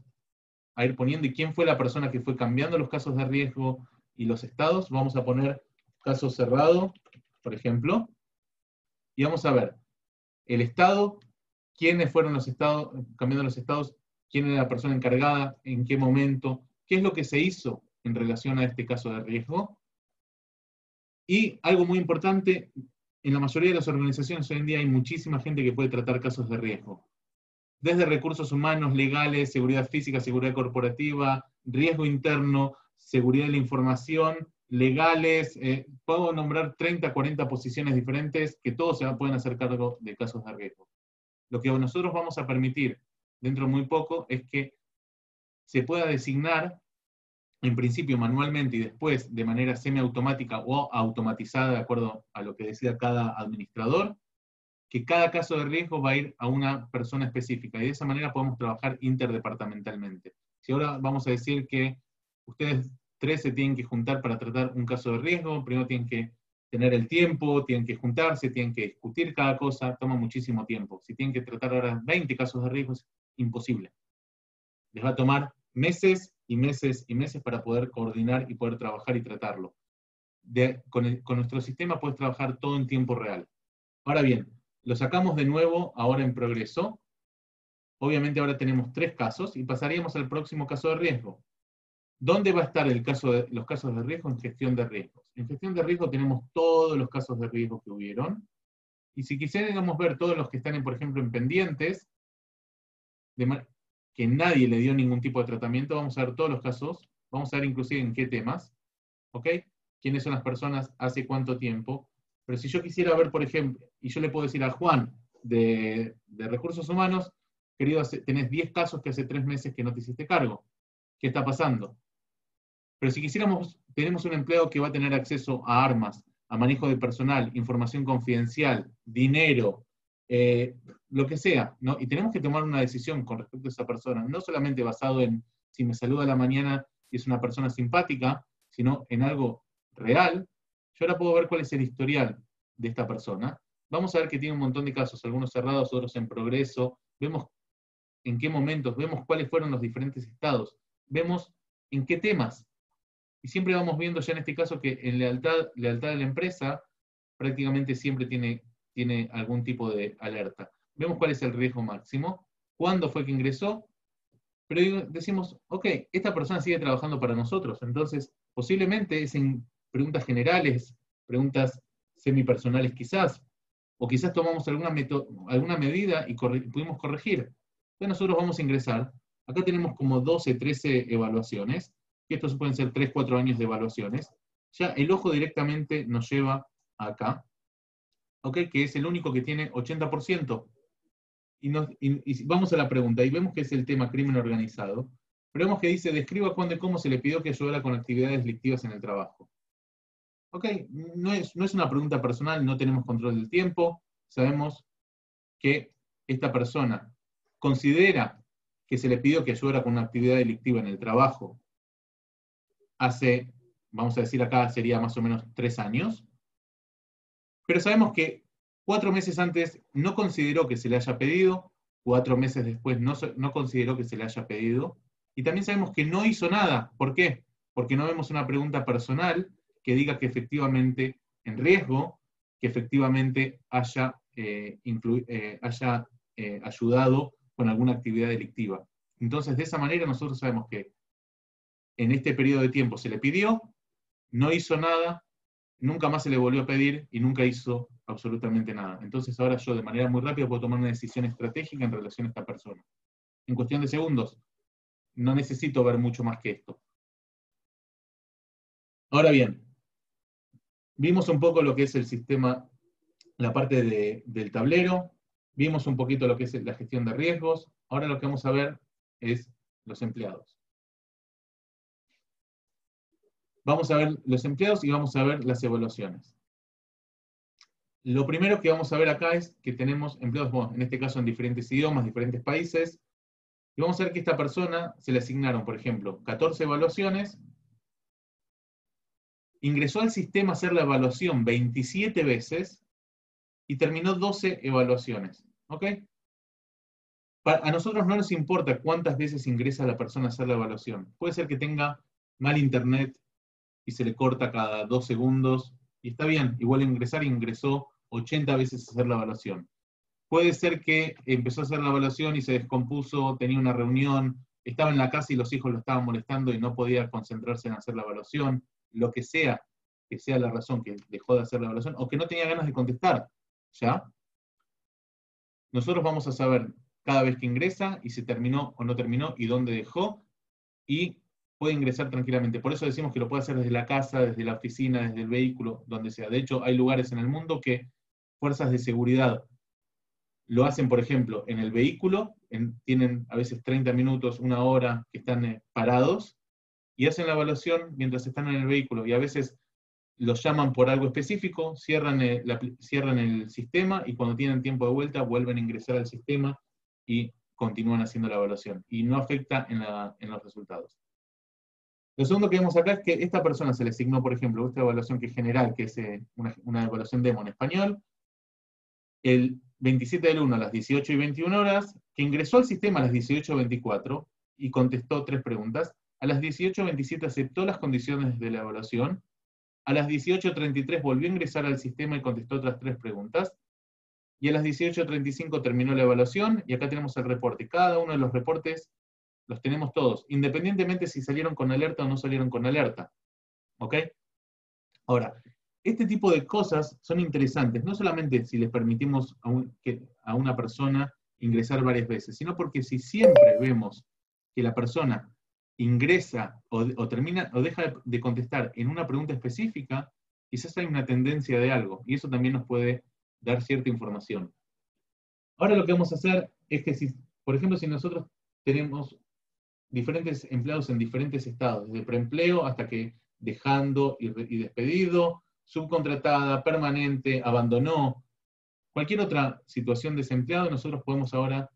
a ir poniendo, y quién fue la persona que fue cambiando los casos de riesgo y los estados. Vamos a poner caso cerrado, por ejemplo, y vamos a ver el estado, quiénes fueron los estados, cambiando los estados, quién era la persona encargada, en qué momento, qué es lo que se hizo en relación a este caso de riesgo. Y algo muy importante, en la mayoría de las organizaciones hoy en día hay muchísima gente que puede tratar casos de riesgo. Desde recursos humanos, legales, seguridad física, seguridad corporativa, riesgo interno, seguridad de la información, legales, puedo nombrar 30, 40 posiciones diferentes que todos se pueden hacer cargo de casos de riesgo. Lo que nosotros vamos a permitir dentro de muy poco es que se pueda designar, en principio manualmente y después de manera semiautomática o automatizada, de acuerdo a lo que decida cada administrador, que cada caso de riesgo va a ir a una persona específica, y de esa manera podemos trabajar interdepartamentalmente. Si ahora vamos a decir que ustedes 3 se tienen que juntar para tratar un caso de riesgo, primero tienen que tener el tiempo, tienen que juntarse, tienen que discutir cada cosa, toma muchísimo tiempo. Si tienen que tratar ahora 20 casos de riesgo, es imposible. Les va a tomar meses y meses y meses para poder coordinar y poder trabajar y tratarlo. Con nuestro sistema puedes trabajar todo en tiempo real. Ahora bien, lo sacamos de nuevo ahora en progreso. Obviamente ahora tenemos 3 casos y pasaríamos al próximo caso de riesgo. ¿Dónde va a estar los casos de riesgo? En gestión de riesgos. En gestión de riesgo tenemos todos los casos de riesgo que hubieron. Y si quisiéramos ver todos los que están, por ejemplo, en pendientes, que nadie le dio ningún tipo de tratamiento, vamos a ver todos los casos, vamos a ver inclusive en qué temas, ¿ok? ¿Quiénes son las personas, hace cuánto tiempo? Pero si yo quisiera ver, por ejemplo, y yo le puedo decir a Juan de Recursos Humanos, querido, tenés 10 casos que hace 3 meses que no te hiciste cargo. ¿Qué está pasando? Pero si quisiéramos, tenemos un empleado que va a tener acceso a armas, a manejo de personal, información confidencial, dinero, lo que sea, ¿no? Y tenemos que tomar una decisión con respecto a esa persona, no solamente basado en si me saluda a la mañana y es una persona simpática, sino en algo real. Yo ahora puedo ver cuál es el historial de esta persona. Vamos a ver que tiene un montón de casos, algunos cerrados, otros en progreso. Vemos en qué momentos, vemos cuáles fueron los diferentes estados, vemos en qué temas. Y siempre vamos viendo ya en este caso que en lealtad de la empresa prácticamente siempre tiene algún tipo de alerta. Vemos cuál es el riesgo máximo, cuándo fue que ingresó, pero decimos, ok, esta persona sigue trabajando para nosotros, entonces posiblemente es en preguntas generales, preguntas semipersonales quizás, o quizás tomamos alguna medida y pudimos corregir. Entonces nosotros vamos a ingresar, acá tenemos como 12, 13 evaluaciones, que estos pueden ser 3, 4 años de evaluaciones, ya el ojo directamente nos lleva acá, ¿okay? Que es el único que tiene 80%. Y vamos a la pregunta, y vemos que es el tema crimen organizado, pero vemos que dice, describa cuándo y cómo se le pidió que ayudara con actividades delictivas en el trabajo. Ok, no es una pregunta personal, no tenemos control del tiempo, sabemos que esta persona considera que se le pidió que ayudara con una actividad delictiva en el trabajo hace, vamos a decir acá, sería más o menos 3 años, pero sabemos que 4 meses antes no consideró que se le haya pedido, 4 meses después no consideró que se le haya pedido, y también sabemos que no hizo nada. ¿Por qué? Porque no vemos una pregunta personal que diga que efectivamente en riesgo, que efectivamente haya ayudado con alguna actividad delictiva. Entonces, de esa manera nosotros sabemos que en este periodo de tiempo se le pidió, no hizo nada, nunca más se le volvió a pedir y nunca hizo absolutamente nada. Entonces ahora yo de manera muy rápida puedo tomar una decisión estratégica en relación a esta persona. En cuestión de segundos, no necesito ver mucho más que esto. Ahora bien, vimos un poco lo que es el sistema, la parte del tablero, vimos un poquito lo que es la gestión de riesgos, ahora lo que vamos a ver es los empleados. Vamos a ver los empleados y vamos a ver las evaluaciones. Lo primero que vamos a ver acá es que tenemos empleados, bueno, en este caso en diferentes idiomas, diferentes países, y vamos a ver que a esta persona se le asignaron, por ejemplo, 14 evaluaciones, ingresó al sistema a hacer la evaluación 27 veces y terminó 12 evaluaciones. ¿Ok? A nosotros no nos importa cuántas veces ingresa la persona a hacer la evaluación. Puede ser que tenga mal internet y se le corta cada 2 segundos, y está bien, igual ingresar, ingresó 80 veces a hacer la evaluación. Puede ser que empezó a hacer la evaluación y se descompuso, tenía una reunión, estaba en la casa y los hijos lo estaban molestando y no podía concentrarse en hacer la evaluación, lo que sea la razón que dejó de hacer la evaluación, o que no tenía ganas de contestar, ¿ya? Nosotros vamos a saber cada vez que ingresa, y si terminó o no terminó, y dónde dejó, y puede ingresar tranquilamente. Por eso decimos que lo puede hacer desde la casa, desde la oficina, desde el vehículo, donde sea. De hecho, hay lugares en el mundo que fuerzas de seguridad lo hacen, por ejemplo, en el vehículo, tienen a veces 30 minutos, una hora que están parados, y hacen la evaluación mientras están en el vehículo, y a veces los llaman por algo específico, cierran el sistema, y cuando tienen tiempo de vuelta vuelven a ingresar al sistema y continúan haciendo la evaluación, y no afecta en los resultados. Lo segundo que vemos acá es que esta persona se le asignó, por ejemplo, esta evaluación que es general, que es una evaluación demo en español, el 27 del 1 a las 18:21 horas, que ingresó al sistema a las 18:24 y contestó 3 preguntas. A las 18:27 aceptó las condiciones de la evaluación. A las 18:33 volvió a ingresar al sistema y contestó otras 3 preguntas. Y a las 18:35 terminó la evaluación, y acá tenemos el reporte. Cada uno de los reportes los tenemos todos, independientemente si salieron con alerta o no salieron con alerta. ¿Ok? Ahora, este tipo de cosas son interesantes, no solamente si les permitimos a una persona ingresar varias veces, sino porque si siempre vemos que la persona ingresa o termina o deja de contestar en una pregunta específica, quizás hay una tendencia de algo, y eso también nos puede dar cierta información. Ahora lo que vamos a hacer es que, por ejemplo, si nosotros tenemos diferentes empleados en diferentes estados, desde preempleo hasta que dejando y despedido, subcontratada, permanente, abandonó, cualquier otra situación de desempleado, nosotros podemos ahora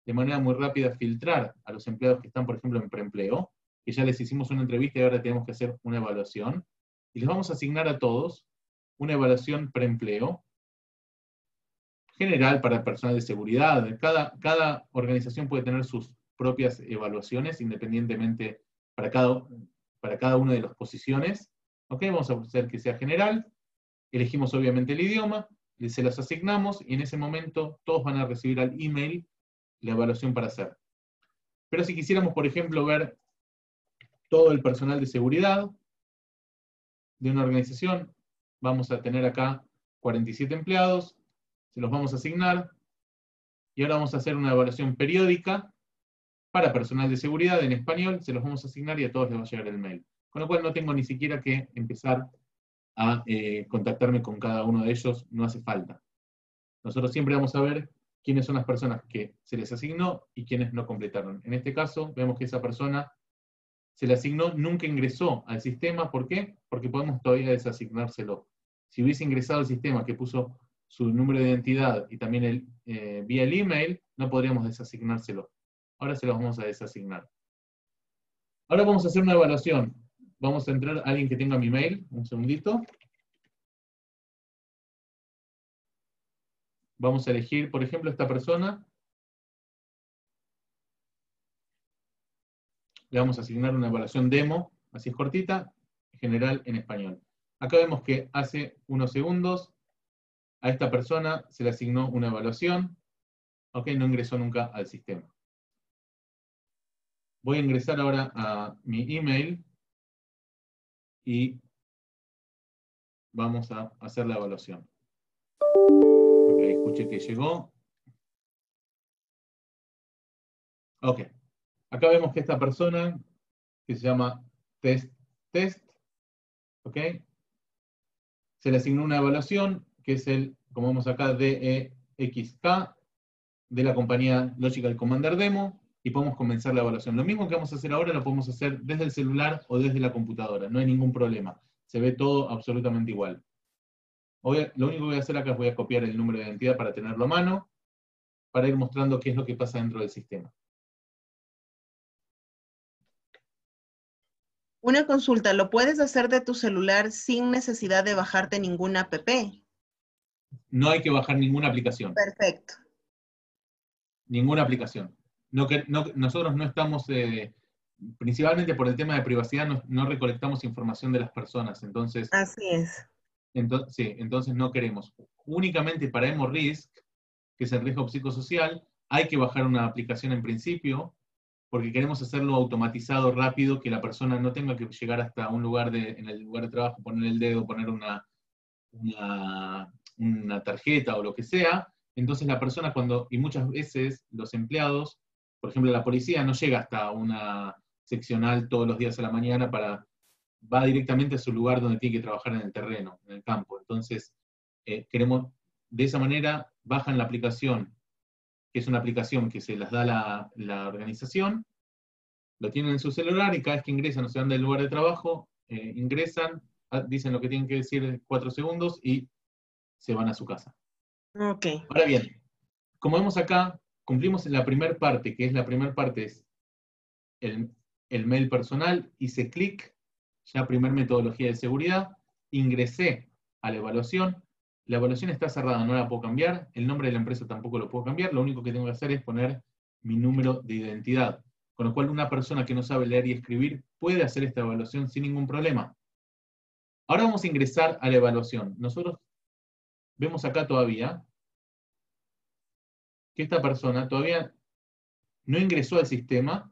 de manera muy rápida filtrar a los empleados que están, por ejemplo, en preempleo, que ya les hicimos una entrevista y ahora tenemos que hacer una evaluación, y les vamos a asignar a todos una evaluación preempleo, general para personal de seguridad. Cada organización puede tener sus propias evaluaciones, independientemente para cada una de las posiciones. ¿Ok? Vamos a hacer que sea general, elegimos obviamente el idioma, se las asignamos, y en ese momento todos van a recibir al email la evaluación para hacer. Pero si quisiéramos, por ejemplo, ver todo el personal de seguridad de una organización, vamos a tener acá 47 empleados, se los vamos a asignar, y ahora vamos a hacer una evaluación periódica para personal de seguridad en español, se los vamos a asignar y a todos les va a llegar el mail. Con lo cual no tengo ni siquiera que empezar a contactarme con cada uno de ellos, no hace falta. Nosotros siempre vamos a ver quiénes son las personas que se les asignó y quiénes no completaron. En este caso, vemos que esa persona se le asignó, nunca ingresó al sistema. ¿Por qué? Porque podemos todavía desasignárselo. Si hubiese ingresado al sistema que puso su número de identidad y también vía el email, no podríamos desasignárselo. Ahora se los vamos a desasignar. Ahora vamos a hacer una evaluación. Vamos a entrar a alguien que tenga mi mail, un segundito. Vamos a elegir, por ejemplo, esta persona. Le vamos a asignar una evaluación demo, así es cortita, general en español. Acá vemos que hace unos segundos a esta persona se le asignó una evaluación. Ok, no ingresó nunca al sistema. Voy a ingresar ahora a mi email y vamos a hacer la evaluación. Ok, escuché que llegó. Ok. Acá vemos que esta persona, que se llama test, ok, se le asignó una evaluación, que es como vemos acá, DEXK, de la compañía Logical Commander Demo, y podemos comenzar la evaluación. Lo mismo que vamos a hacer ahora lo podemos hacer desde el celular o desde la computadora, no hay ningún problema. Se ve todo absolutamente igual. Lo único que voy a hacer acá es voy a copiar el número de identidad para tenerlo a mano, para ir mostrando qué es lo que pasa dentro del sistema. Una consulta, ¿lo puedes hacer de tu celular sin necesidad de bajarte ninguna app? No hay que bajar ninguna aplicación. Perfecto. Ninguna aplicación. nosotros no estamos, principalmente por el tema de privacidad, no recolectamos información de las personas, entonces... Así es. Sí, entonces no queremos. Únicamente para Hemorrisk, que es el riesgo psicosocial, hay que bajar una aplicación en principio, porque queremos hacerlo automatizado, rápido, que la persona no tenga que llegar hasta un lugar en el lugar de trabajo, poner el dedo, poner una tarjeta o lo que sea. Entonces la persona y muchas veces los empleados, por ejemplo la policía, no llega hasta una seccional todos los días a la mañana va directamente a su lugar donde tiene que trabajar en el terreno, en el campo. Entonces, queremos, de esa manera, bajan la aplicación, que es una aplicación que se las da la organización, lo tienen en su celular y cada vez que ingresan o se van del lugar de trabajo, ingresan, dicen lo que tienen que decir en 4 segundos y se van a su casa. Ok. Ahora bien, como vemos acá, cumplimos la primera parte, que es la primera parte es el mail personal, hice clic, ya primer metodología de seguridad, ingresé a la evaluación está cerrada, no la puedo cambiar, el nombre de la empresa tampoco lo puedo cambiar, lo único que tengo que hacer es poner mi número de identidad, con lo cual una persona que no sabe leer y escribir puede hacer esta evaluación sin ningún problema. Ahora vamos a ingresar a la evaluación. Nosotros vemos acá todavía que esta persona todavía no ingresó al sistema,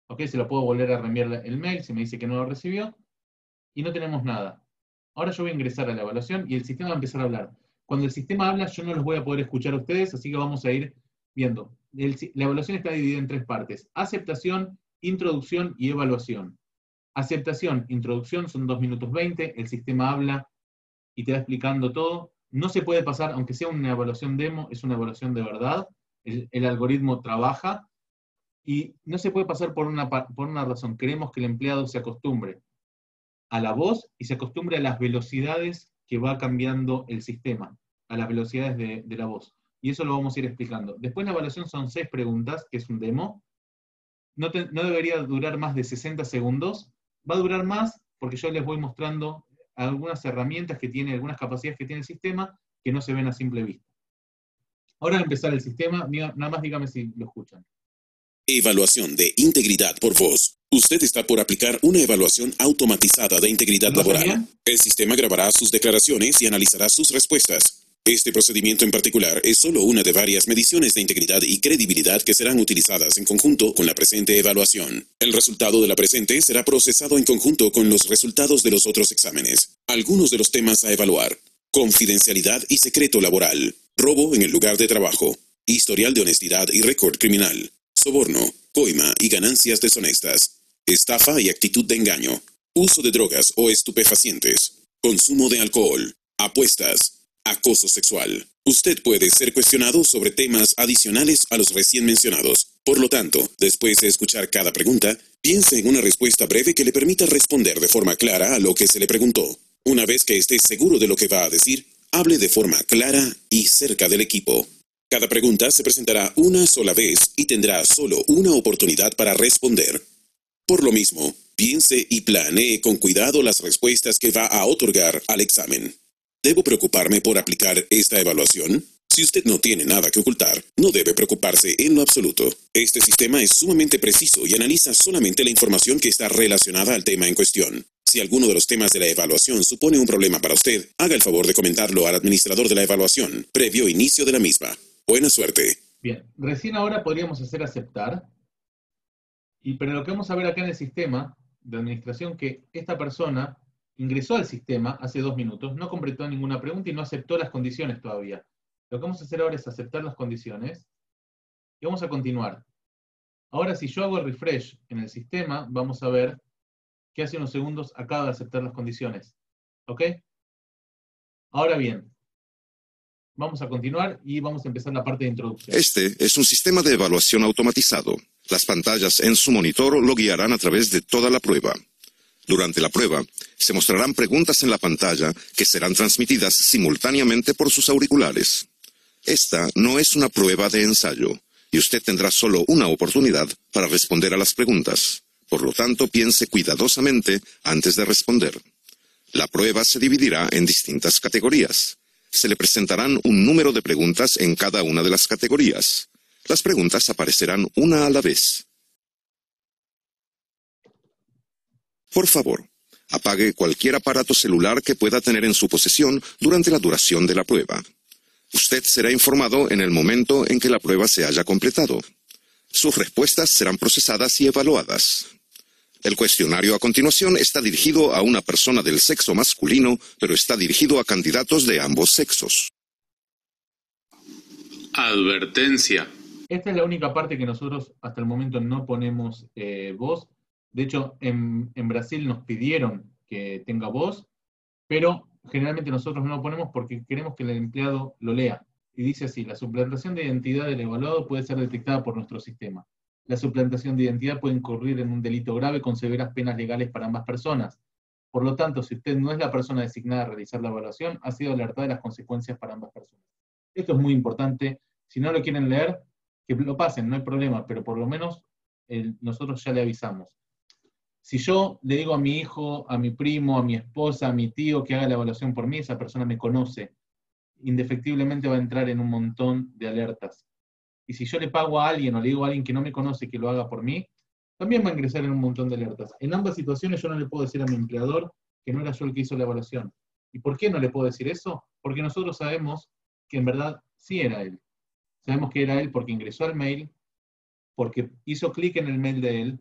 ¿ok? Se lo puedo volver a reenviar el mail si me dice que no lo recibió, y no tenemos nada. Ahora yo voy a ingresar a la evaluación y el sistema va a empezar a hablar. Cuando el sistema habla, yo no los voy a poder escuchar a ustedes, así que vamos a ir viendo. La evaluación está dividida en 3 partes. Aceptación, introducción y evaluación. Aceptación, introducción son 2 minutos 20, el sistema habla y te va explicando todo. No se puede pasar, aunque sea una evaluación demo, es una evaluación de verdad. El algoritmo trabaja y no se puede pasar por una razón. Queremos que el empleado se acostumbre a la voz y se acostumbre a las velocidades que va cambiando el sistema, a las velocidades de la voz. Y eso lo vamos a ir explicando. Después la evaluación son 6 preguntas, que es un demo. No debería durar más de 60 segundos. Va a durar más porque yo les voy mostrando algunas herramientas que tiene, algunas capacidades que tiene el sistema que no se ven a simple vista. Ahora va a empezar el sistema, nada más dígame si lo escuchan. Evaluación de integridad por voz. Usted está por aplicar una evaluación automatizada de integridad laboral. El sistema grabará sus declaraciones y analizará sus respuestas. Este procedimiento en particular es solo una de varias mediciones de integridad y credibilidad que serán utilizadas en conjunto con la presente evaluación. El resultado de la presente será procesado en conjunto con los resultados de los otros exámenes. Algunos de los temas a evaluar: confidencialidad y secreto laboral, robo en el lugar de trabajo, historial de honestidad y récord criminal, soborno, coima y ganancias deshonestas, estafa y actitud de engaño, uso de drogas o estupefacientes, consumo de alcohol, apuestas, acoso sexual. Usted puede ser cuestionado sobre temas adicionales a los recién mencionados. Por lo tanto, después de escuchar cada pregunta, piense en una respuesta breve que le permita responder de forma clara a lo que se le preguntó. Una vez que esté seguro de lo que va a decir, hable de forma clara y cerca del equipo. Cada pregunta se presentará una sola vez y tendrá solo una oportunidad para responder. Por lo mismo, piense y planee con cuidado las respuestas que va a otorgar al examen. ¿Debo preocuparme por aplicar esta evaluación? Si usted no tiene nada que ocultar, no debe preocuparse en lo absoluto. Este sistema es sumamente preciso y analiza solamente la información que está relacionada al tema en cuestión. Si alguno de los temas de la evaluación supone un problema para usted, haga el favor de comentarlo al administrador de la evaluación, previo inicio de la misma. Buena suerte. Bien, recién ahora podríamos hacer aceptar, pero lo que vamos a ver acá en el sistema de administración, que esta persona ingresó al sistema hace 2 minutos, no completó ninguna pregunta y no aceptó las condiciones todavía. Lo que vamos a hacer ahora es aceptar las condiciones y vamos a continuar. Ahora si yo hago el refresh en el sistema, vamos a ver que hace unos segundos acaba de aceptar las condiciones. ¿Ok? Ahora bien, vamos a continuar y vamos a empezar la parte de introducción. Este es un sistema de evaluación automatizado. Las pantallas en su monitor lo guiarán a través de toda la prueba. Durante la prueba, se mostrarán preguntas en la pantalla que serán transmitidas simultáneamente por sus auriculares. Esta no es una prueba de ensayo, y usted tendrá solo una oportunidad para responder a las preguntas. Por lo tanto, piense cuidadosamente antes de responder. La prueba se dividirá en distintas categorías. Se le presentarán un número de preguntas en cada una de las categorías. Las preguntas aparecerán una a la vez. Por favor, apague cualquier aparato celular que pueda tener en su posesión durante la duración de la prueba. Usted será informado en el momento en que la prueba se haya completado. Sus respuestas serán procesadas y evaluadas. El cuestionario a continuación está dirigido a una persona del sexo masculino, pero está dirigido a candidatos de ambos sexos. Advertencia. Esta es la única parte que nosotros hasta el momento no ponemos voz. De hecho, en Brasil nos pidieron que tenga voz, pero generalmente nosotros no lo ponemos porque queremos que el empleado lo lea. Y dice así: la suplantación de identidad del evaluado puede ser detectada por nuestro sistema. La suplantación de identidad puede incurrir en un delito grave con severas penas legales para ambas personas. Por lo tanto, si usted no es la persona designada a realizar la evaluación, ha sido alertada de las consecuencias para ambas personas. Esto es muy importante. Si no lo quieren leer, que lo pasen, no hay problema, pero por lo menos nosotros ya le avisamos. Si yo le digo a mi hijo, a mi primo, a mi esposa, a mi tío que haga la evaluación por mí, esa persona me conoce, indefectiblemente va a entrar en un montón de alertas. Y si yo le pago a alguien o le digo a alguien que no me conoce que lo haga por mí, también va a ingresar en un montón de alertas. En ambas situaciones yo no le puedo decir a mi empleador que no era yo el que hizo la evaluación. ¿Y por qué no le puedo decir eso? Porque nosotros sabemos que en verdad sí era él. Sabemos que era él porque ingresó al mail, porque hizo clic en el mail de él,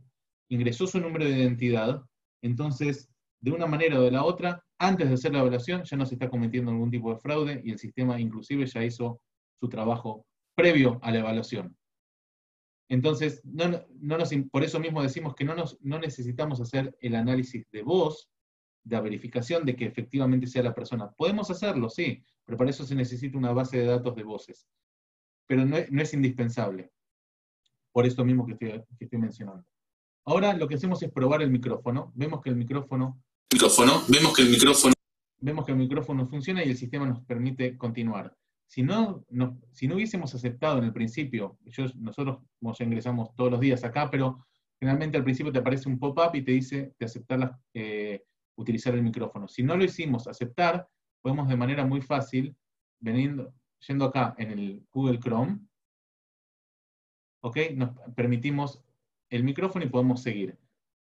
ingresó su número de identidad. Entonces, de una manera o de la otra, antes de hacer la evaluación ya no se está cometiendo algún tipo de fraude y el sistema inclusive ya hizo su trabajo previo a la evaluación. Entonces, por eso mismo decimos que no necesitamos hacer el análisis de voz, de la verificación de que efectivamente sea la persona. Podemos hacerlo, sí, pero para eso se necesita una base de datos de voces. Pero no es indispensable, por esto mismo que estoy mencionando. Ahora lo que hacemos es probar el micrófono. Vemos que el micrófono funciona y el sistema nos permite continuar. Si no hubiésemos aceptado en el principio, nosotros como ya ingresamos todos los días acá, pero generalmente al principio te aparece un pop-up y te dice de aceptar utilizar el micrófono. Si no lo hicimos aceptar, podemos de manera muy fácil, yendo acá en el Google Chrome, ¿ok? Nos permitimos el micrófono y podemos seguir.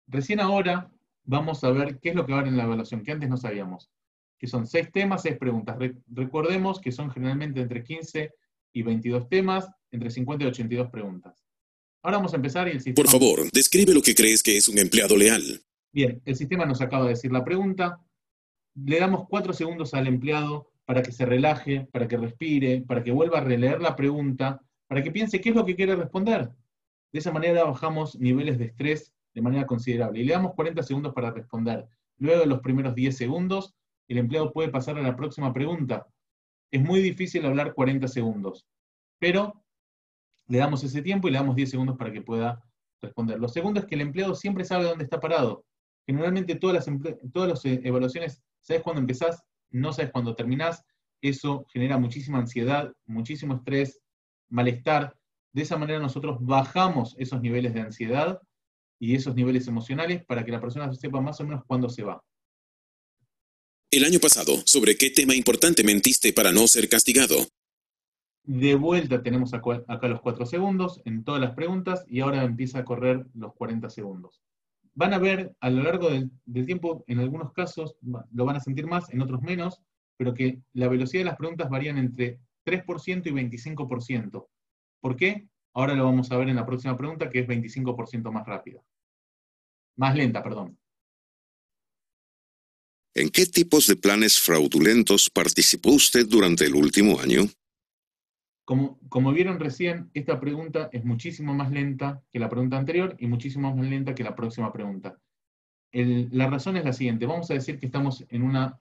Recién ahora vamos a ver qué es lo que va a haber en la evaluación, que antes no sabíamos. Que son 6 temas, 6 preguntas. Recordemos que son generalmente entre 15 y 22 temas, entre 50 y 82 preguntas. Ahora vamos a empezar y el sistema... Por favor, describe lo que crees que es un empleado leal. Bien, el sistema nos acaba de decir la pregunta. Le damos 4 segundos al empleado para que se relaje, para que respire, para que vuelva a releer la pregunta, para que piense qué es lo que quiere responder. De esa manera bajamos niveles de estrés de manera considerable. Y le damos 40 segundos para responder. Luego de los primeros 10 segundos, el empleado puede pasar a la próxima pregunta. Es muy difícil hablar 40 segundos, pero le damos ese tiempo y le damos 10 segundos para que pueda responder. Lo segundo es que el empleado siempre sabe dónde está parado. Generalmente todas las evaluaciones, sabes cuándo empezás, no sabes cuándo terminás. Eso genera muchísima ansiedad, muchísimo estrés, malestar. De esa manera nosotros bajamos esos niveles de ansiedad y esos niveles emocionales para que la persona sepa más o menos cuándo se va. El año pasado, ¿sobre qué tema importante mentiste para no ser castigado? De vuelta tenemos acá los 4 segundos en todas las preguntas y ahora empieza a correr los 40 segundos. Van a ver a lo largo del tiempo, en algunos casos lo van a sentir más, en otros menos, pero que la velocidad de las preguntas varían entre 3% y 25%. ¿Por qué? Ahora lo vamos a ver en la próxima pregunta, que es 25% más rápida. Más lenta, perdón. ¿En qué tipos de planes fraudulentos participó usted durante el último año? Como vieron recién, esta pregunta es muchísimo más lenta que la pregunta anterior y muchísimo más lenta que la próxima pregunta. La razón es la siguiente. Vamos a decir que estamos en una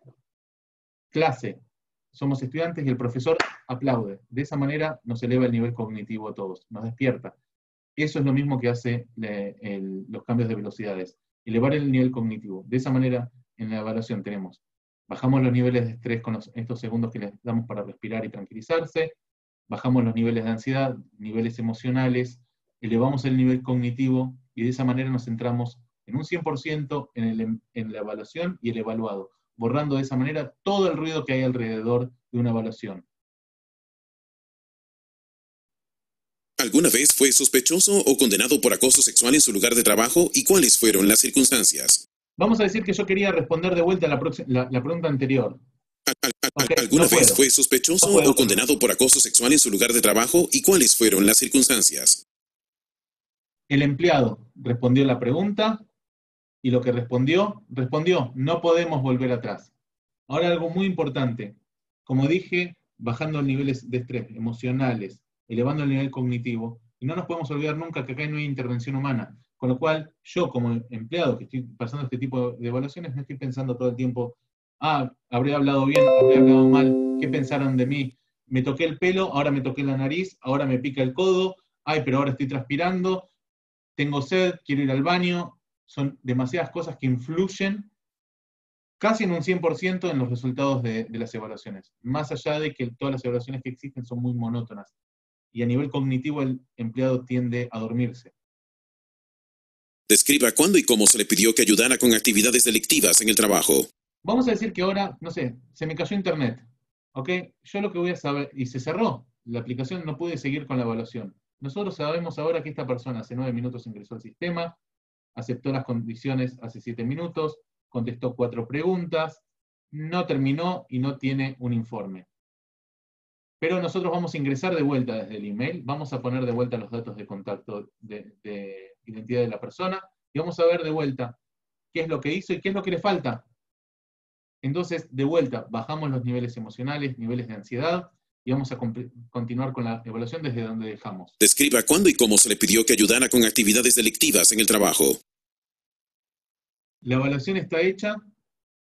clase. Somos estudiantes y el profesor aplaude. De esa manera nos eleva el nivel cognitivo a todos, nos despierta. Eso es lo mismo que hace los cambios de velocidades. Elevar el nivel cognitivo. De esa manera, en la evaluación bajamos los niveles de estrés con estos segundos que les damos para respirar y tranquilizarse, bajamos los niveles de ansiedad, niveles emocionales, elevamos el nivel cognitivo y de esa manera nos centramos en un 100% en la evaluación y el evaluado, borrando de esa manera todo el ruido que hay alrededor de una evaluación. ¿Alguna vez fue sospechoso o condenado por acoso sexual en su lugar de trabajo y cuáles fueron las circunstancias? Vamos a decir que yo quería responder de vuelta la pregunta anterior. Okay, ¿Alguna vez fue sospechoso o condenado por acoso sexual en su lugar de trabajo y cuáles fueron las circunstancias? El empleado respondió la pregunta y lo que respondió, no podemos volver atrás. Ahora algo muy importante, como dije, bajando niveles de estrés emocionales, elevando el nivel cognitivo, y no nos podemos olvidar nunca que acá no hay intervención humana, con lo cual yo como empleado que estoy pasando este tipo de evaluaciones no estoy pensando todo el tiempo, habré hablado bien, habré hablado mal, ¿qué pensaron de mí? Me toqué el pelo, ahora me toqué la nariz, ahora me pica el codo, pero ahora estoy transpirando, tengo sed, quiero ir al baño. Son demasiadas cosas que influyen casi en un 100% en los resultados de las evaluaciones, más allá de que todas las evaluaciones que existen son muy monótonas. Y a nivel cognitivo el empleado tiende a dormirse. Describa cuándo y cómo se le pidió que ayudara con actividades delictivas en el trabajo. Vamos a decir que ahora, no sé, se me cayó internet. ¿Ok? Yo lo que voy a saber, y se cerró la aplicación, no pude seguir con la evaluación. Nosotros sabemos ahora que esta persona hace 9 minutos ingresó al sistema, aceptó las condiciones hace 7 minutos, contestó 4 preguntas, no terminó y no tiene un informe. Pero nosotros vamos a ingresar de vuelta desde el email, vamos a poner de vuelta los datos de contacto de identidad de la persona, y vamos a ver de vuelta qué es lo que hizo y qué es lo que le falta. Entonces, de vuelta, bajamos los niveles emocionales, niveles de ansiedad, y vamos a continuar con la evaluación desde donde dejamos. Describa cuándo y cómo se le pidió que ayudara con actividades delictivas en el trabajo. La evaluación está hecha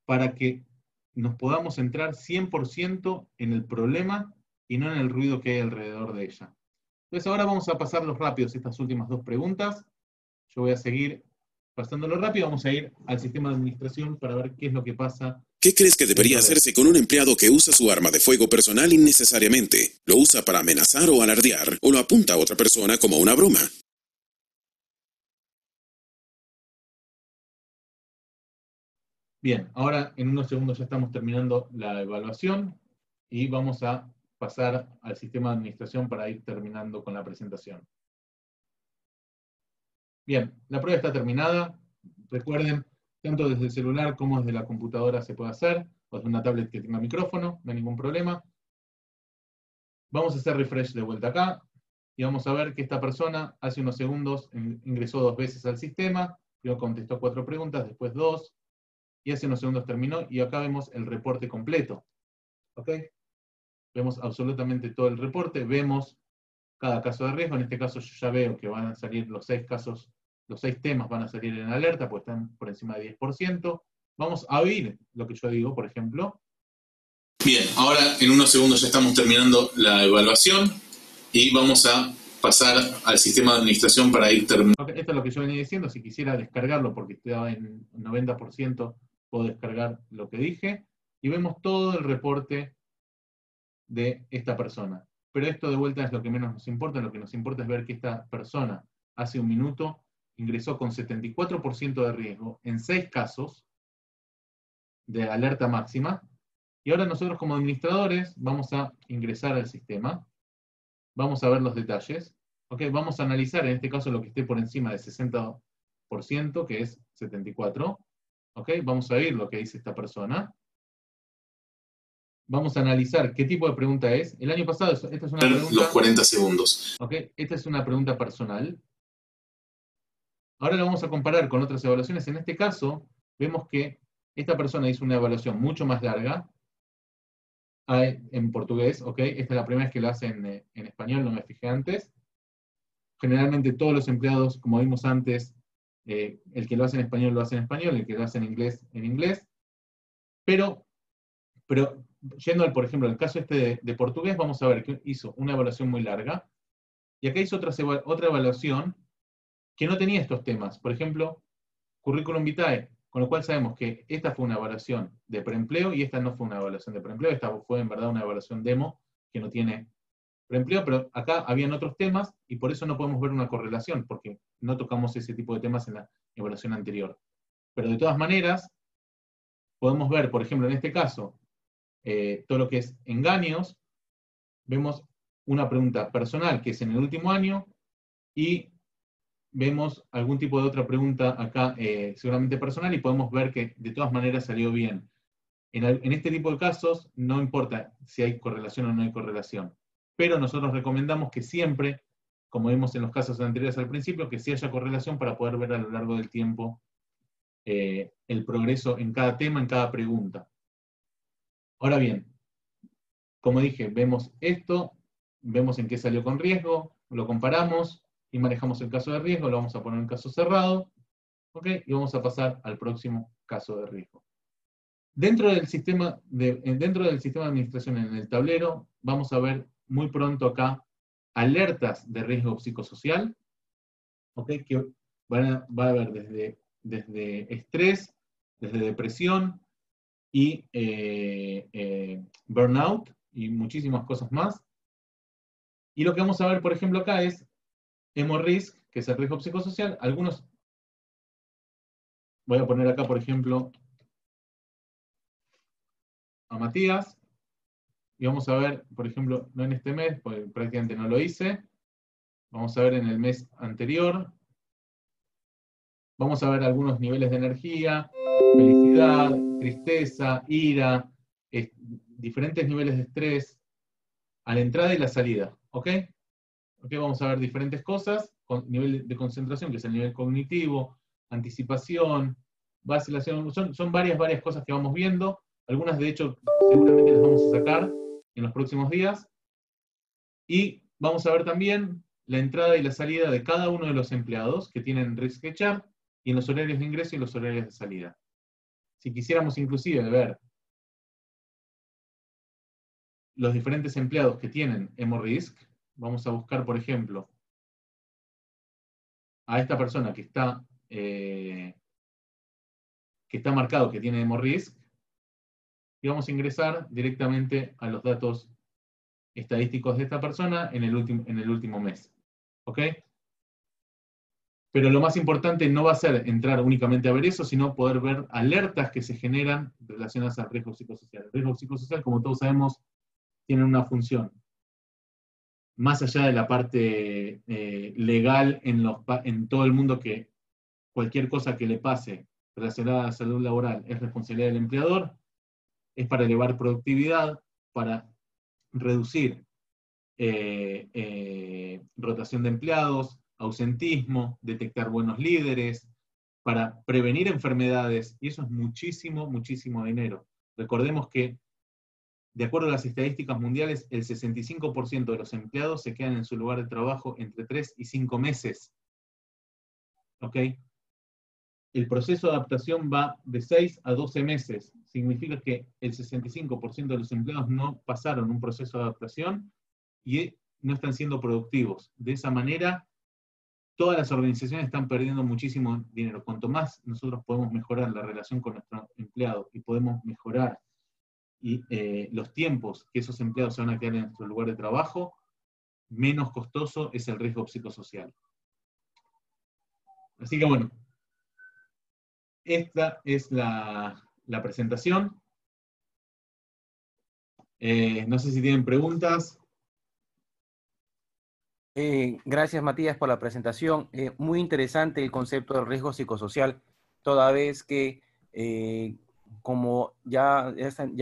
para que nos podamos centrar 100% en el problema y no en el ruido que hay alrededor de ella. Entonces ahora vamos a pasarlos rápidos estas últimas 2 preguntas. Yo voy a seguir pasándolo rápido, vamos a ir al sistema de administración para ver qué es lo que pasa. ¿Qué crees que debería hacerse con un empleado que usa su arma de fuego personal innecesariamente? ¿Lo usa para amenazar o alardear? ¿O lo apunta a otra persona como una broma? Bien, ahora en unos segundos ya estamos terminando la evaluación y vamos a pasar al sistema de administración para ir terminando con la presentación. Bien, la prueba está terminada. Recuerden, tanto desde el celular como desde la computadora se puede hacer, o desde una tablet que tenga micrófono, no hay ningún problema. Vamos a hacer refresh de vuelta acá, y vamos a ver que esta persona hace unos segundos ingresó 2 veces al sistema, primero contestó 4 preguntas, después 2, y hace unos segundos terminó, y acá vemos el reporte completo. ¿Ok? Vemos absolutamente todo el reporte, vemos cada caso de riesgo. En este caso yo ya veo que van a salir los 6 casos, los 6 temas van a salir en alerta, pues están por encima de 10%. Vamos a oír lo que yo digo, por ejemplo. Bien, ahora en unos segundos ya estamos terminando la evaluación y vamos a pasar al sistema de administración para ir terminando. Okay, esto es lo que yo venía diciendo. Si quisiera descargarlo porque estaba en 90%, puedo descargar lo que dije y vemos todo el reporte de esta persona. Pero esto de vuelta es lo que menos nos importa. Lo que nos importa es ver que esta persona hace un minuto ingresó con 74% de riesgo en 6 casos de alerta máxima. Y ahora nosotros como administradores vamos a ingresar al sistema. Vamos a ver los detalles. Okay, vamos a analizar en este caso lo que esté por encima de 60%, que es 74%. Okay, vamos a ver lo que dice esta persona. Vamos a analizar qué tipo de pregunta es. El año pasado, esta es una pregunta... Los 40 segundos. Okay, esta es una pregunta personal. Ahora la vamos a comparar con otras evaluaciones. En este caso, vemos que esta persona hizo una evaluación mucho más larga, en portugués, ¿ok? Esta es la primera vez que lo hace en español, no me fijé antes. Generalmente todos los empleados, como vimos antes, el que lo hace en español lo hace en español, el que lo hace en inglés. Pero yendo al, por ejemplo, al caso este de portugués, vamos a ver que hizo una evaluación muy larga, y acá hizo otra evaluación que no tenía estos temas. Por ejemplo, currículum vitae, con lo cual sabemos que esta fue una evaluación de preempleo y esta no fue una evaluación de preempleo, esta fue en verdad una evaluación demo que no tiene preempleo, pero acá habían otros temas y por eso no podemos ver una correlación, porque no tocamos ese tipo de temas en la evaluación anterior. Pero de todas maneras, podemos ver, por ejemplo, en este caso, todo lo que es engaños, vemos una pregunta personal, que es en el último año, y vemos algún tipo de otra pregunta acá, seguramente personal, y podemos ver que de todas maneras salió bien. En este tipo de casos, no importa si hay correlación o no hay correlación, pero nosotros recomendamos que siempre, como vimos en los casos anteriores al principio, que sí haya correlación para poder ver a lo largo del tiempo el progreso en cada tema, en cada pregunta. Ahora bien, como dije, vemos esto, vemos en qué salió con riesgo, lo comparamos y manejamos el caso de riesgo, lo vamos a poner en caso cerrado, ¿ok? Y vamos a pasar al próximo caso de riesgo. Dentro del sistema de administración en el tablero, vamos a ver muy pronto acá alertas de riesgo psicosocial, ¿ok? Que va a haber desde estrés, desde depresión y burnout y muchísimas cosas más. Y lo que vamos a ver, por ejemplo, acá es hemorrisk, que es el riesgo psicosocial. Algunos, voy a poner acá, por ejemplo, a Matías, y vamos a ver, por ejemplo, no en este mes, porque prácticamente no lo hice, vamos a ver en el mes anterior, vamos a ver algunos niveles de energía, felicidad, tristeza, ira, diferentes niveles de estrés, a la entrada y la salida, ¿ok? Vamos a ver diferentes cosas, con nivel de concentración, que es el nivel cognitivo, anticipación, vacilación, son varias cosas que vamos viendo, algunas de hecho seguramente las vamos a sacar en los próximos días, y vamos a ver también la entrada y la salida de cada uno de los empleados que tienen risk chart, y en los horarios de ingreso y los horarios de salida. Si quisiéramos inclusive ver los diferentes empleados que tienen hemorrisk, vamos a buscar, por ejemplo, a esta persona que está marcado que tiene hemorrisk, y vamos a ingresar directamente a los datos estadísticos de esta persona en el último mes. ¿Ok? Pero lo más importante no va a ser entrar únicamente a ver eso, sino poder ver alertas que se generan relacionadas al riesgo psicosocial. El riesgo psicosocial, como todos sabemos, tiene una función. Más allá de la parte legal en todo el mundo, que cualquier cosa que le pase relacionada a la salud laboral es responsabilidad del empleador, es para elevar productividad, para reducir rotación de empleados, ausentismo, detectar buenos líderes, para prevenir enfermedades, y eso es muchísimo, muchísimo dinero. Recordemos que, de acuerdo a las estadísticas mundiales, el 65% de los empleados se quedan en su lugar de trabajo entre 3 y 5 meses. ¿Ok? El proceso de adaptación va de 6 a 12 meses. Significa que el 65% de los empleados no pasaron un proceso de adaptación y no están siendo productivos. De esa manera, todas las organizaciones están perdiendo muchísimo dinero. Cuanto más nosotros podemos mejorar la relación con nuestros empleados y podemos mejorar los tiempos que esos empleados se van a quedar en nuestro lugar de trabajo, menos costoso es el riesgo psicosocial. Así que bueno, esta es la presentación. No sé si tienen preguntas. Gracias, Matías, por la presentación. Muy interesante el concepto del riesgo psicosocial, toda vez que, como ya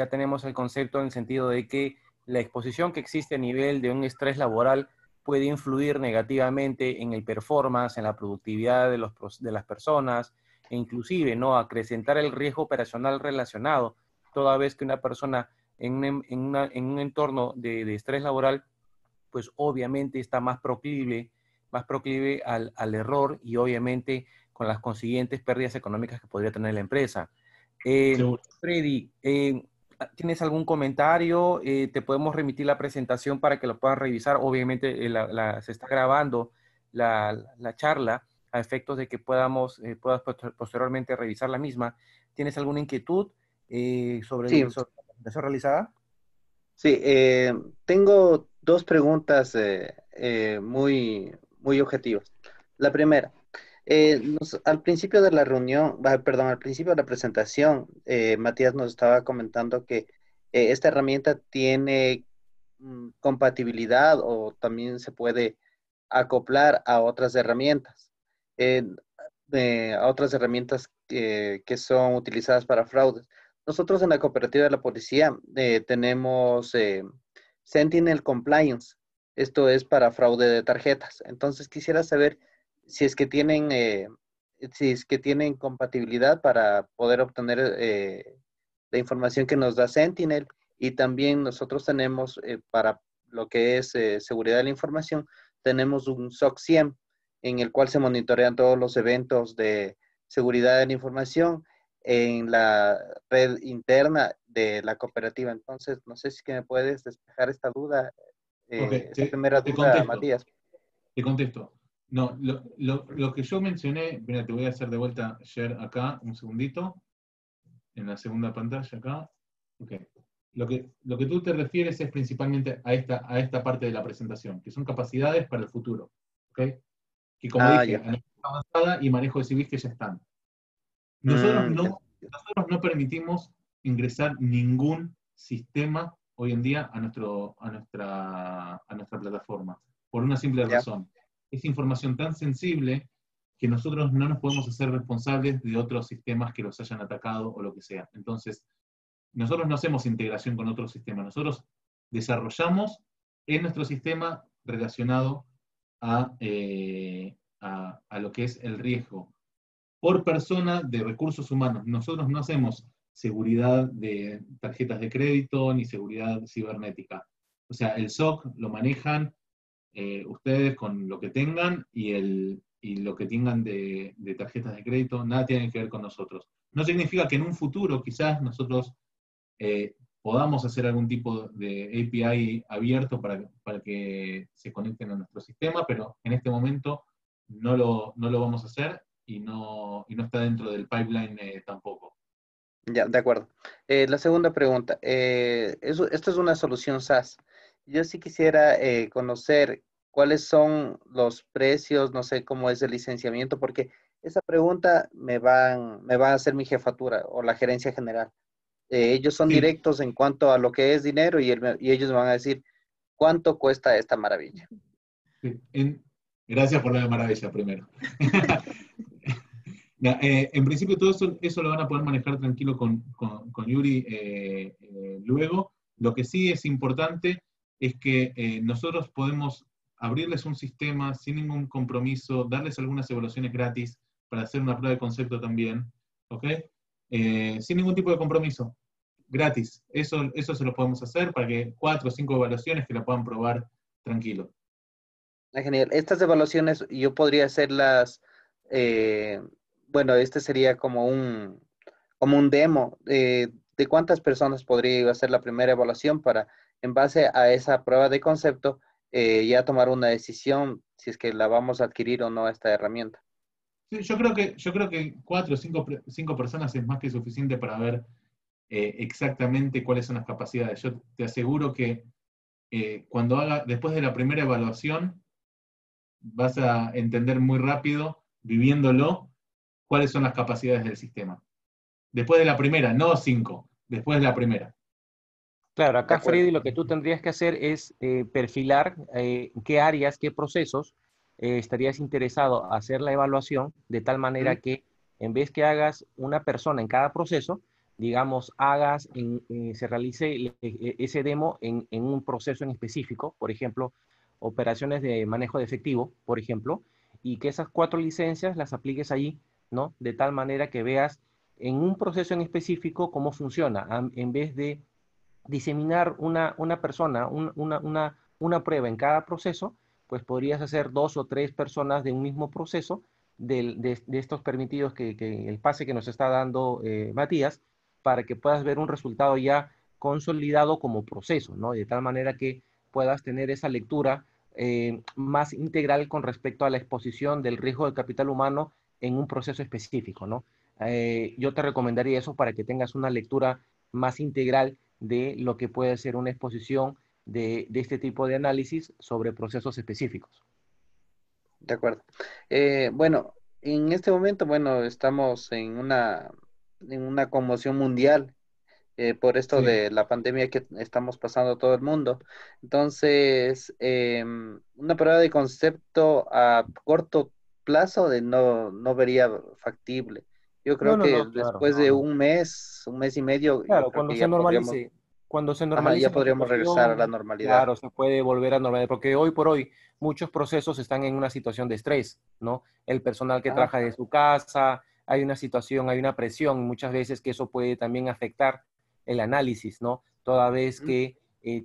tenemos el concepto en el sentido de que la exposición que existe a nivel de un estrés laboral puede influir negativamente en el performance, en la productividad de las personas, e inclusive, ¿no?, acrecentar el riesgo operacional relacionado, toda vez que una persona en un entorno de estrés laboral, pues obviamente está más proclive al error, y obviamente con las consiguientes pérdidas económicas que podría tener la empresa. Freddy, ¿tienes algún comentario? Te podemos remitir la presentación para que lo puedas revisar. Obviamente se está grabando la charla a efectos de que puedas posteriormente revisar la misma. ¿Tienes alguna inquietud sobre Sí, la presentación realizada? sí, tengo dos preguntas muy objetivas. La primera, al principio de la reunión, perdón, al principio de la presentación, Matías nos estaba comentando que esta herramienta tiene compatibilidad o también se puede acoplar a otras herramientas, eh, a otras herramientas que son utilizadas para fraudes. Nosotros en la cooperativa de la policía tenemos Sentinel Compliance. Esto es para fraude de tarjetas. Entonces quisiera saber si es que tienen, si es que tienen compatibilidad para poder obtener la información que nos da Sentinel, y también nosotros tenemos para lo que es seguridad de la información, tenemos un SOC 100 en el cual se monitorean todos los eventos de seguridad de la información en la red interna de la cooperativa. Entonces, no sé si que me puedes despejar esta duda, esta primera duda, contesto, Matías. Te contesto. No, lo que yo mencioné, mira, te voy a hacer de vuelta share acá, un segundito, en la segunda pantalla acá. Ok. Lo que tú te refieres es principalmente a esta parte de la presentación, que son capacidades para el futuro. ¿Ok? Que como dije, Ya. analítica avanzada y manejo de civis que ya están. Nosotros no permitimos ingresar ningún sistema hoy en día a nuestra plataforma, por una simple razón. Es información tan sensible que nosotros no nos podemos hacer responsables de otros sistemas que los hayan atacado o lo que sea. Entonces, nosotros no hacemos integración con otros sistemas, nosotros desarrollamos en nuestro sistema relacionado a lo que es el riesgo por persona de recursos humanos. Nosotros no hacemos seguridad de tarjetas de crédito ni seguridad cibernética. O sea, el SOC lo manejan ustedes con lo que tengan y lo que tengan de tarjetas de crédito, nada tiene que ver con nosotros. No significa que en un futuro quizás nosotros podamos hacer algún tipo de API abierto para que se conecten a nuestro sistema, pero en este momento no lo vamos a hacer y no está dentro del pipeline tampoco. Ya, de acuerdo. La segunda pregunta. Esto es una solución SaaS. Yo sí quisiera conocer cuáles son los precios, no sé cómo es el licenciamiento, porque esa pregunta me va a hacer mi jefatura o la gerencia general. Ellos son Sí. directos en cuanto a lo que es dinero y ellos me van a decir cuánto cuesta esta maravilla. Sí. Gracias por la maravilla primero. En principio todo eso lo van a poder manejar tranquilo con Yuri luego. Lo que sí es importante es que nosotros podemos abrirles un sistema sin ningún compromiso, darles algunas evaluaciones gratis para hacer una prueba de concepto también, ¿ok? Sin ningún tipo de compromiso, gratis. Eso se lo podemos hacer para que 4 o 5 evaluaciones que la puedan probar tranquilo. Genial. Estas evaluaciones yo podría hacerlas, bueno, este sería como un demo. ¿De cuántas personas podría hacer la primera evaluación para, en base a esa prueba de concepto, ya tomar una decisión si es que la vamos a adquirir o no esta herramienta? Sí, yo creo que 4 o 5 personas es más que suficiente para ver exactamente cuáles son las capacidades. Yo te aseguro que después de la primera evaluación, vas a entender muy rápido, viviéndolo, cuáles son las capacidades del sistema. Después de la primera, no 5, después de la primera. Claro, acá Freddy lo que tú tendrías que hacer es perfilar qué áreas, qué procesos estarías interesado a hacer la evaluación, de tal manera que en vez que hagas una persona en cada proceso, digamos, se realice ese demo en un proceso en específico, por ejemplo, operaciones de manejo de efectivo, por ejemplo, y que esas 4 licencias las apliques allí, ¿no? De tal manera que veas en un proceso en específico cómo funciona, en vez de diseminar una persona, una prueba en cada proceso, pues podrías hacer 2 o 3 personas de un mismo proceso de estos permitidos que el pase que nos está dando Matías, para que puedas ver un resultado ya consolidado como proceso, ¿no? De tal manera que puedas tener esa lectura más integral con respecto a la exposición del riesgo de capital humano en un proceso específico, ¿no? Yo te recomendaría eso para que tengas una lectura más integral de lo que puede ser una exposición de este tipo de análisis sobre procesos específicos. De acuerdo. Bueno, en este momento, bueno, estamos en una conmoción mundial por esto Sí. de la pandemia que estamos pasando todo el mundo. Entonces, una prueba de concepto a corto plazo no vería factible. Yo No, creo no, que no, claro. después de un mes y medio, yo Claro, creo que ya podríamos, cuando se ajá, ya normalice la podríamos regresar a la situación, normalidad. claro, se puede volver a normalidad, porque hoy por hoy muchos procesos están en una situación de estrés, ¿no? El personal que Ajá. trabaja de su casa, hay una situación, hay una presión, muchas veces que eso puede también afectar el análisis, ¿no? Toda vez Ujú. que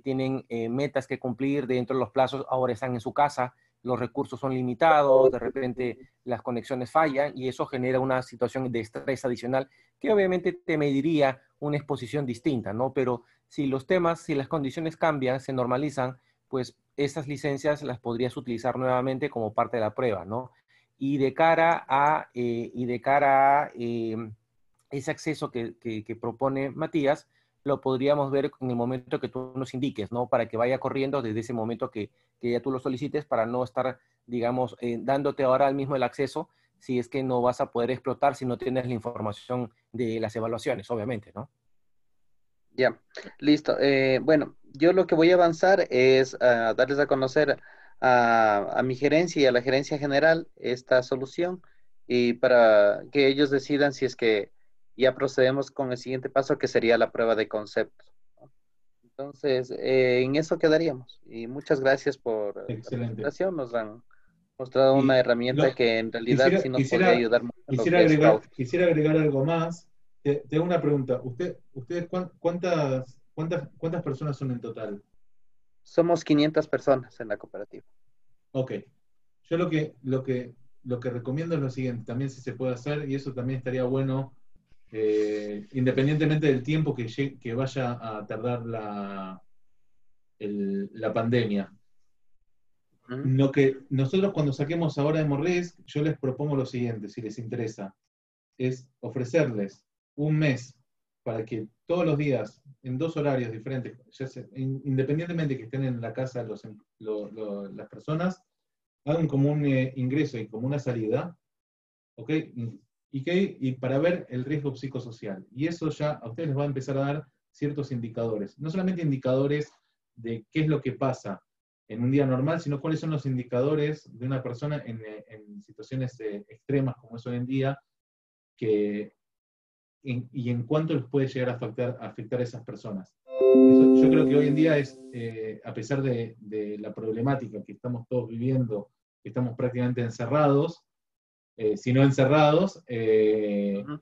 tienen metas que cumplir dentro de los plazos, ahora están en su casa, los recursos son limitados, de repente las conexiones fallan y eso genera una situación de estrés adicional que obviamente te mediría una exposición distinta, ¿no? Pero si los temas, si las condiciones cambian, se normalizan, pues esas licencias las podrías utilizar nuevamente como parte de la prueba, ¿no? Y de cara a ese acceso que propone Matías, lo podríamos ver en el momento que tú nos indiques, ¿no? Para que vaya corriendo desde ese momento que ya tú lo solicites, para no estar, digamos, dándote ahora al mismo el acceso, si es que no vas a poder explotar si no tienes la información de las evaluaciones, obviamente, ¿no? Ya, listo. Bueno, yo lo que voy a avanzar es darles a conocer a mi gerencia y a la gerencia general esta solución y para que ellos decidan si es que ya procedemos con el siguiente paso, que sería la prueba de concepto, ¿no? Entonces, en eso quedaríamos. Y muchas gracias por la Excelente. presentación. Nos han mostrado una Y herramienta que en realidad quisiera, sí nos podría quisiera, ayudar mucho en lo que es fraude. quisiera agregar algo más. Te hago una pregunta. ¿Ustedes cuántas personas son en total? Somos 500 personas en la cooperativa. Ok. Yo lo que recomiendo es lo siguiente, también si se puede hacer, y eso también estaría bueno, independientemente del tiempo que vaya a tardar la pandemia. Ujú. Lo que nosotros cuando saquemos ahora de Morris, yo les propongo lo siguiente, si les interesa, es ofrecerles un mes para que todos los días, en 2 horarios diferentes, independientemente que estén en la casa las personas, hagan como un ingreso y como una salida, ¿ok? Y para ver el riesgo psicosocial. Y eso ya a ustedes les va a empezar a dar ciertos indicadores. No solamente indicadores de qué es lo que pasa en un día normal, sino cuáles son los indicadores de una persona en situaciones extremas como es hoy en día, y en cuánto les puede llegar a afectar a esas personas. Yo creo que hoy en día a pesar de la problemática que estamos todos viviendo, que estamos prácticamente encerrados, si no encerrados, Ujú.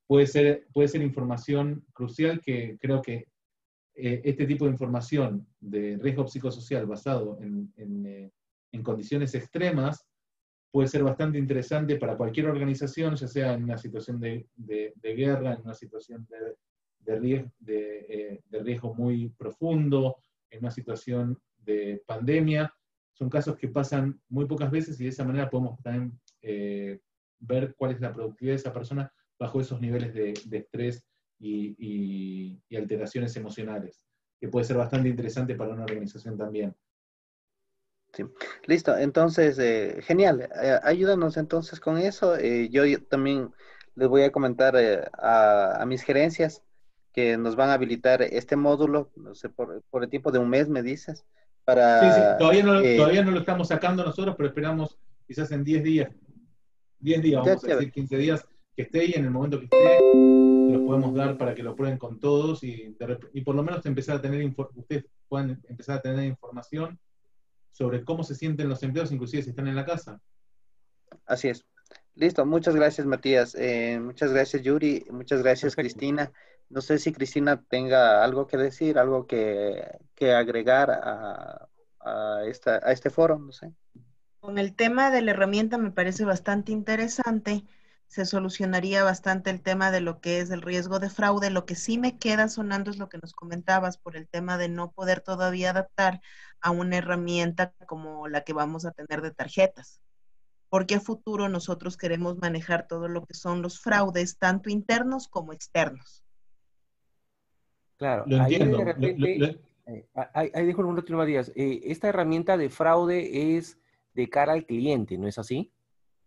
puede ser información crucial que creo que este tipo de información de riesgo psicosocial basado en condiciones extremas puede ser bastante interesante para cualquier organización, ya sea en una situación de guerra, en una situación de riesgo muy profundo, en una situación de pandemia. Son casos que pasan muy pocas veces y de esa manera podemos también ver cuál es la productividad de esa persona bajo esos niveles de estrés y alteraciones emocionales, que puede ser bastante interesante para una organización también. Sí. Listo, entonces, genial. Ayúdanos entonces con eso. Yo también les voy a comentar a mis gerencias que nos van a habilitar este módulo, no sé, por el tiempo de un mes, me dices, Sí, sí, para... todavía no lo estamos sacando nosotros, pero esperamos quizás en 10 días, ya, vamos a chévere. decir 15 días, que esté y en el momento que esté, se los podemos dar para que lo prueben con todos y por lo menos ustedes puedan empezar a tener información sobre cómo se sienten los empleados, inclusive si están en la casa. Así es. Listo, muchas gracias, Matías. Muchas gracias, Yuri. Muchas gracias, Perfecto. Cristina. No sé si Cristina tenga algo que decir, algo que agregar a este foro, no sé. Con el tema de la herramienta me parece bastante interesante. Se solucionaría bastante el tema de lo que es el riesgo de fraude. Lo que sí me queda sonando es lo que nos comentabas por el tema de no poder todavía adaptar a una herramienta como la que vamos a tener de tarjetas. Porque a futuro nosotros queremos manejar todo lo que son los fraudes, tanto internos como externos. Claro, Lo ahí de entiendo. repente, ahí dejo un último Díaz. Esta herramienta de fraude es de cara al cliente, ¿no es así?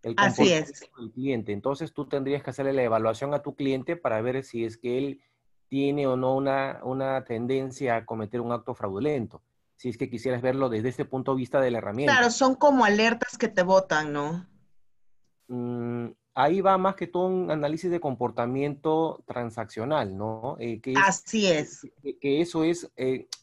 El Así comportamiento es. del cliente. Entonces tú tendrías que hacerle la evaluación a tu cliente para ver si es que él tiene o no una tendencia a cometer un acto fraudulento, si es que quisieras verlo desde este punto de vista de la herramienta. Claro, son como alertas que te botan, ¿no? Ahí va más que todo un análisis de comportamiento transaccional, ¿no? Así es. Que eso es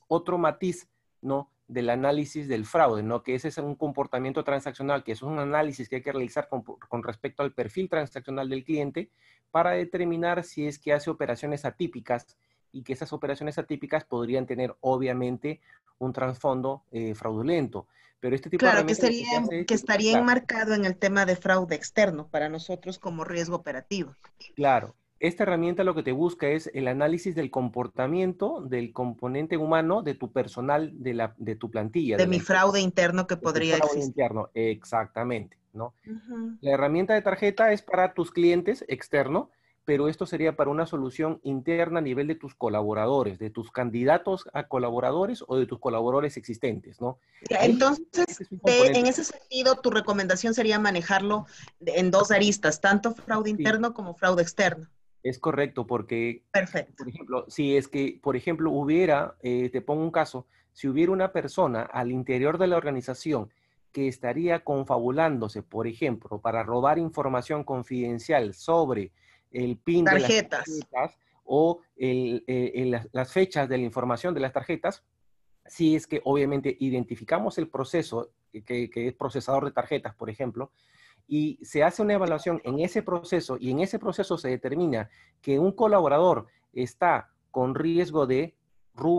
otro matiz, ¿no? Del análisis del fraude, ¿no? Que ese es un comportamiento transaccional, que es un análisis que hay que realizar con respecto al perfil transaccional del cliente para determinar si es que hace operaciones atípicas y que esas operaciones atípicas podrían tener, obviamente, un trasfondo fraudulento. Pero este tipo de Claro, herramientas que estaría enmarcado en el tema de fraude externo para nosotros como riesgo operativo. Claro, esta herramienta lo que te busca es el análisis del comportamiento del componente humano de tu personal, de tu plantilla. De mi fraude interno que podría existir. Interno, exactamente, ¿no? Uh-huh. La herramienta de tarjeta es para tus clientes externo, pero esto sería para una solución interna a nivel de tus colaboradores, de tus candidatos a colaboradores o de tus colaboradores existentes, ¿no? Entonces, en ese sentido, tu recomendación sería manejarlo en dos aristas, tanto fraude interno como fraude externo. Es correcto, porque, perfecto, por ejemplo, si es que, por ejemplo, hubiera, te pongo un caso, si hubiera una persona al interior de la organización que estaría confabulándose, por ejemplo, para robar información confidencial sobre el PIN de las tarjetas o las fechas de la información de las tarjetas, si es que obviamente identificamos el proceso, que es procesador de tarjetas, por ejemplo, y se hace una evaluación en ese proceso, y en ese proceso se determina que un colaborador está con riesgo de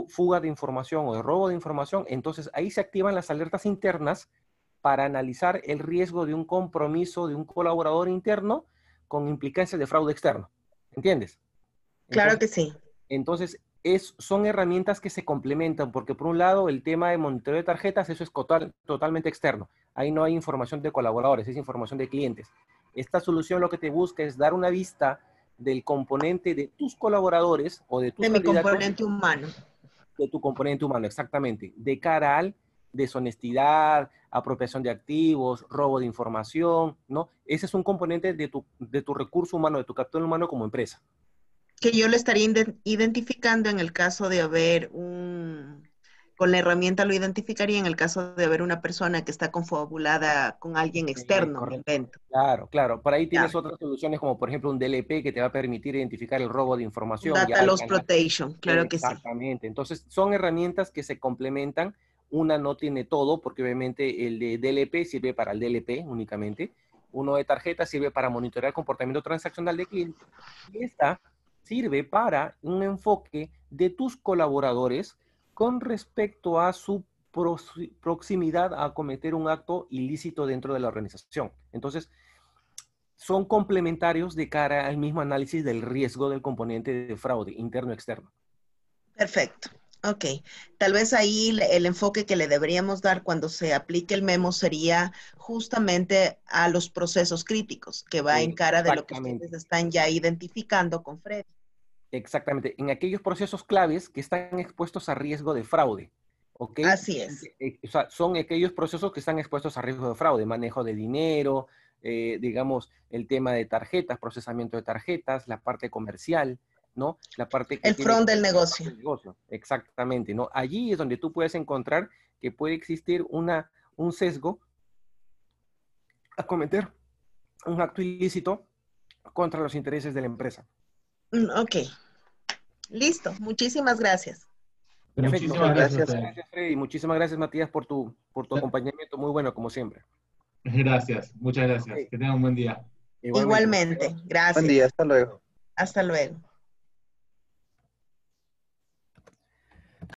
fuga de información o de robo de información, entonces ahí se activan las alertas internas para analizar el riesgo de un compromiso de un colaborador interno con implicancias de fraude externo. ¿Entiendes? Claro que sí. Entonces, son herramientas que se complementan, porque por un lado, el tema de monitoreo de tarjetas, eso es totalmente externo. Ahí no hay información de colaboradores, es información de clientes. Esta solución lo que te busca es dar una vista del componente de tus colaboradores o de tus candidatos. De mi componente humano. De tu componente humano, exactamente. De cara al deshonestidad, apropiación de activos, robo de información, ¿no? Ese es un componente de tu recurso humano, de tu capital humano como empresa. Que yo lo estaría identificando en el caso de haber con la herramienta lo identificaría en el caso de haber una persona que está confabulada con alguien externo. Claro, claro. Por ahí tienes otras soluciones como por ejemplo un DLP que te va a permitir identificar el robo de información. Data Loss Protection, claro que sí. Exactamente. Entonces son herramientas que se complementan. Una no tiene todo porque obviamente el de DLP sirve para el DLP únicamente. Uno de tarjeta sirve para monitorear el comportamiento transaccional de clientes. Y esta sirve para un enfoque de tus colaboradores con respecto a su proximidad a cometer un acto ilícito dentro de la organización. Entonces, son complementarios de cara al mismo análisis del riesgo del componente de fraude interno-externo. Perfecto. Ok. Tal vez ahí el enfoque que le deberíamos dar cuando se aplique el memo sería justamente a los procesos críticos, que va en cara de lo que ustedes están ya identificando con Freddy. Exactamente. En aquellos procesos claves que están expuestos a riesgo de fraude. ¿Okay? Así es. O sea, son aquellos procesos que están expuestos a riesgo de fraude, manejo de dinero, digamos, el tema de tarjetas, procesamiento de tarjetas, la parte comercial, ¿no? La parte que el front del negocio. Exactamente, ¿no? Allí es donde tú puedes encontrar que puede existir un sesgo a cometer un acto ilícito contra los intereses de la empresa. Ok. Listo. Muchísimas gracias. Perfecto. Muchísimas gracias, Freddy. Muchísimas gracias, Matías, por tu acompañamiento. Muy bueno, como siempre. Gracias. Muchas gracias. Okay. Que tengan un buen día. Igualmente. Gracias. Buen día. Hasta luego. Hasta luego.